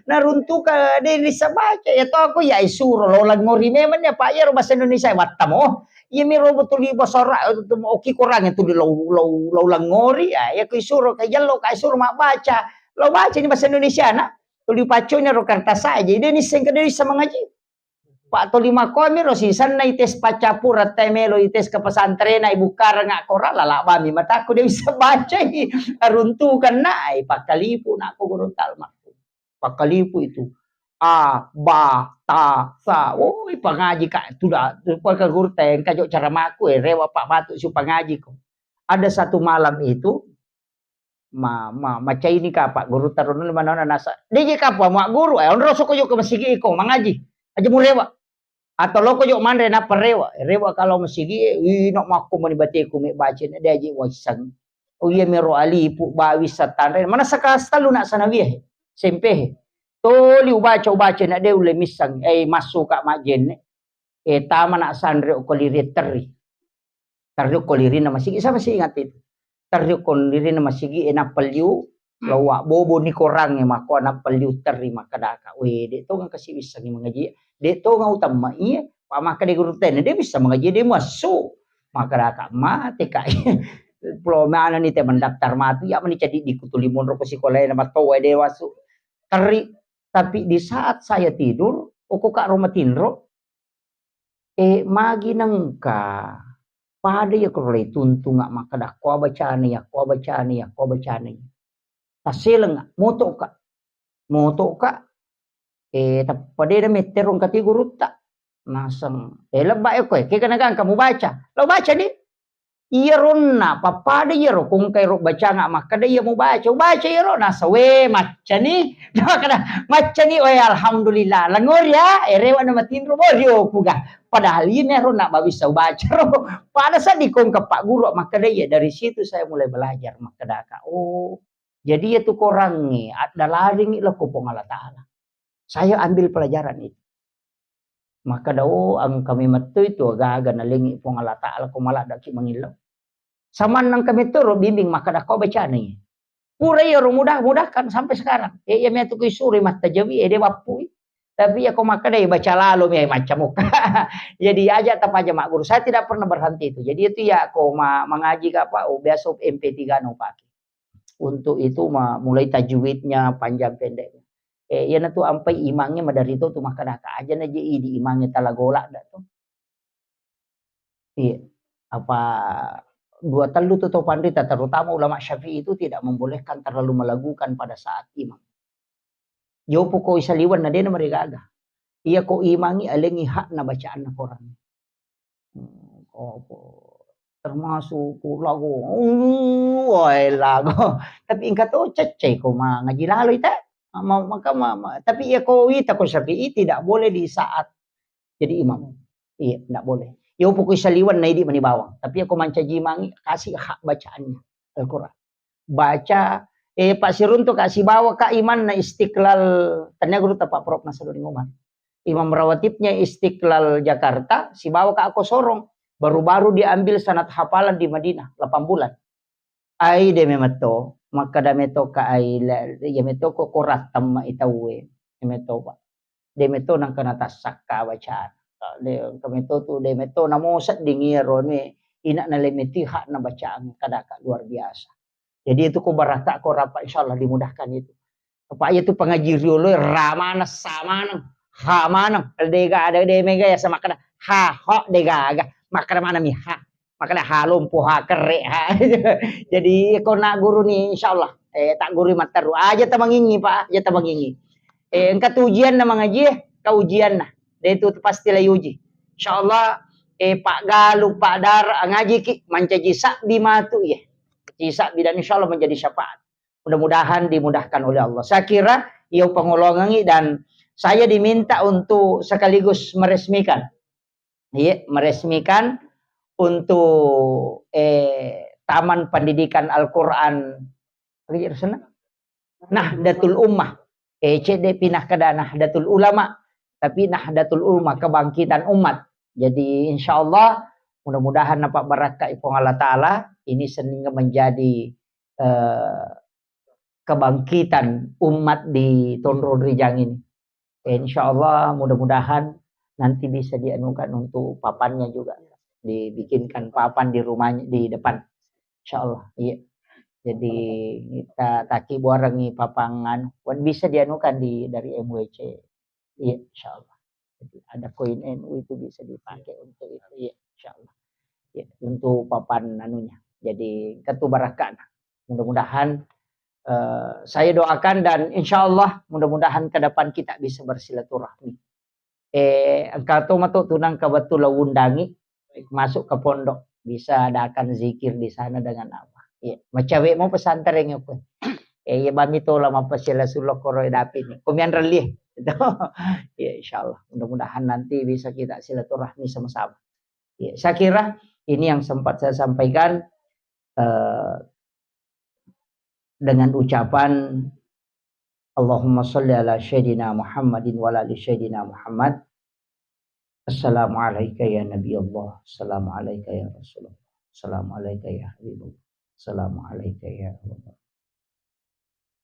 na runtuk dia bisa baca ya to aku ya suruh lo lag ngori memang ya Pak ya bahasa Indonesia watamo. Iya miro betul ibu sorak oki kurang itu di lo langori ya ku suruh kay jalo kay suruh mak baca lo baca ini bahasa Indonesia nak tuli paconya ro kertas saja dia ni sing kada bisa mengaji Pak to 5 komi ro sisan na ites pacapur temelo ites ke pesantren na ibu karang koral lala bami mataku dia bisa baca runtukan na Pak Kalipu nak ko guru talma Pak Kalipu itu a ba ta sa pangaji kak sudah ka guru teng kajo cara maku rewa Pak Batu su pangaji ko ada satu malam itu maca ini ka Pak guru tarun mana nasa DJ kapwa mak guru onro so ko ke masigi ko mangaji aja mu rewa atau lo ko jo mandre na rewa kalau masigi no makku mani bate ko me baca na daji wasan o iya mero ali pu bawi satan mana sakas talu nak sanawih sempe toli ubaca na de ule misang masuk ka majen tama na sandre ko liri terri ko liri na masigi sama sih ingat itu terri ko liri na masigi napalyu lawa bobo ni korang mako napalyu terri makadaka we de to nga kasi bisa mengaji de to nga utama iya pamaka de guru ten de bisa mengaji de masuk makadaka mate kai pro mana ni te mendaftar matu ya meni jadi dikutulimon ro ko sekolah na matowe de wasu terri tapi di saat saya tidur, aku kak Romatindro, magi nangka, pada ya keroleh tuntung nggak maka dah kau baca nih. Taseleng moto kak, pada dah meterong kati guru tak, nasang, lebay ko, kaya kanagang kamu baca, lo baca nih. Iya ronna papada iya ro kung kay ro baca nga makada iya mo baca iya ro nasa we maca ni kada maca ni we alhamdulillah langor ya rewa na matinro mo rio kuga padahal ini ro na bisa baca ro pada sa di kung Pak Guru makada iya dari situ saya mulai belajar makada ka jadi itu korang ni ada laring ilo ko pong Allah Taala saya ambil pelajaran itu maka daw ang kami matu itu aga-aga nalingi pong Allah Taala ko malada ki mangilaw saman nang kami turo bimbing maka dah kau baca nih pura ya mudah-mudahkan sampai sekarang ya metu ko suri mata jawi de wapui tapi ya kau maka dai baca lalu ya macam muka jadi aja tap aja mak guru saya tidak pernah berhenti itu jadi itu ya kau mengaji apa biasa MP3 no pakai untuk itu mulai tajwidnya panjang pendeknya ya na tu ampai imangnya madari itu tuh maka dah aja na di imangnya talagola dah tuh iya apa dua talu atau pandita terutama ulama Syafi'i itu tidak membolehkan terlalu melagukan pada saat imam. Yo poko isaliwan na din mereka aga. Iya ko imangi alengi hak na bacaan na Quran. Termasuk lagu. Lagu. Tapi ingka to cecay ko ngaji lalo ita. Tapi iya ko ita ko Syafi'i tidak boleh di saat jadi imam. Iya, enggak boleh. Yo pokoknya saliwan na hindi manibawang. Tapi ako mancaji mangi kasih hak bacaannya Al-Quran. Baca Pak Sirun tuh kasih bawa ka iman na Istiqlal tanya guru Pak Prof Nasruddin Umar. Imam rawatibnya Istiqlal Jakarta, si bawa ke aku sorong. Baru-baru diambil sanad hafalan di Madinah 8 bulan. Ai demeto, maka dameto ka ai yameto ko korat tamma itawe. Demeto ba. Demeto nang kana tasak ka bacaan. Demeto tu demeto namosat dingiro ni ina na lemeti hak na bacaan kadaka luar biasa. Jadi itu ko baraka ko rapa insyaallah dimudahkan itu. Apa itu pengaji riolo ramana samana hamana dega ada de mega ya sama kada ha ho dega aga makana mana mi ha makana halum puha kere ha. Jadi ko na guru ni insyaallah tak guru mataru aja tamangingi Pak aja tamangingi engka ujian na mengaji ka ujian na itu pasti lah uji insyaallah Pak Galuh Pak Dar ngaji ki mancaji sak bimatu ya sak bidan insyaallah menjadi syafaat. Mudah-mudahan dimudahkan oleh Allah. Saya kira ia pengolongan dan saya diminta untuk sekaligus meresmikan. Iya, meresmikan untuk Taman Pendidikan Al-Quran Nahdlatul Ummah. CD pindah ke Nahdlatul Ulama. Tapi Nahdlatul Ummah, kebangkitan umat. Jadi insya Allah mudah-mudahan dapat barakah ipong Allah Ta'ala. Ini sehingga menjadi kebangkitan umat di Tondro Rijang ini. Insya Allah mudah-mudahan nanti bisa dianukan untuk papannya juga. Dibikinkan papan di rumahnya, di depan. Insya Allah. Iya. Jadi kita taki buarang nih papangan. Bisa dianukan dari MWC. Iya, insya Allah. Jadi ada koin NU itu bisa dipakai untuk itu. Iya, insya Allah. Ya, untuk papan anunya. Jadi ketubarakan. Mudah-mudahan saya doakan dan insya Allah mudah-mudahan ke depan kita bisa bersilaturahmi. Engkau tuh matu tunang kebetulan wundangi masuk ke pondok bisa adakan zikir di sana dengan apa? Ya, macawe mau pesantren apa? Ya bami to lama pasila sulok koroi dapin. Kumian relih. Ya insya Allah mudah-mudahan nanti bisa kita silaturahmi sama-sama. Ya, saya kira ini yang sempat saya sampaikan. Dengan ucapan Allahumma sholli ala Sayyidina Muhammadin wa ala ali Sayyidina Muhammad. Assalamualaikum ya Nabi Allah. Assalamualaikum ya Rasulullah. Assalamualaikum ya Habibullah. Assalamualaikum ya Allah.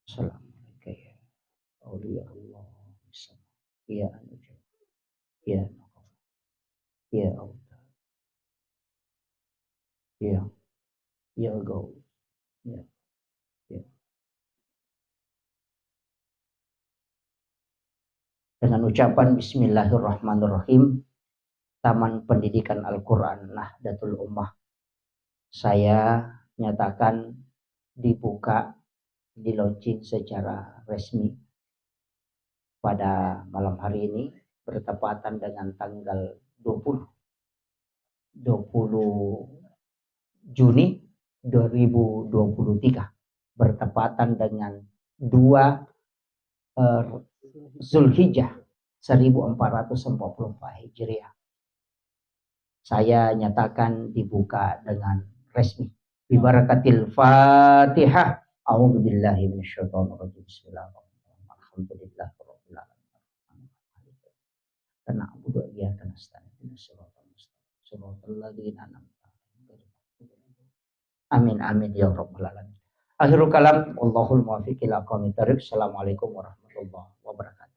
Assalamualaikum ya Auliya Allah. Ya Anujah. Ya Ya Allah. Ya Gaul. Ya. Dengan ucapan Bismillahirrahmanirrahim, Taman Pendidikan Al-Quran Nahdlatul Ummah saya nyatakan dibuka, di launching secara resmi pada malam hari ini bertepatan dengan tanggal 20 Juni 2023 bertepatan dengan 2 Zulhijjah 1444 Hijriah. Saya nyatakan dibuka dengan resmi. Bibarakatil Fatihah. A'udzubillahi minasyaitonirrajim. Bismillahirrahmanirrahim. Alhamdulillahirabbil alamin. Karena Abu Dhabi akan nasta'in. Shiratal ladzina an'amta 'alaihim. Amin amin ya rabbal alamin. Akhirul kalam, wallahul muwaffiq ila aqwamit thoriq. Assalamualaikum warahmatullahi wabarakatuh.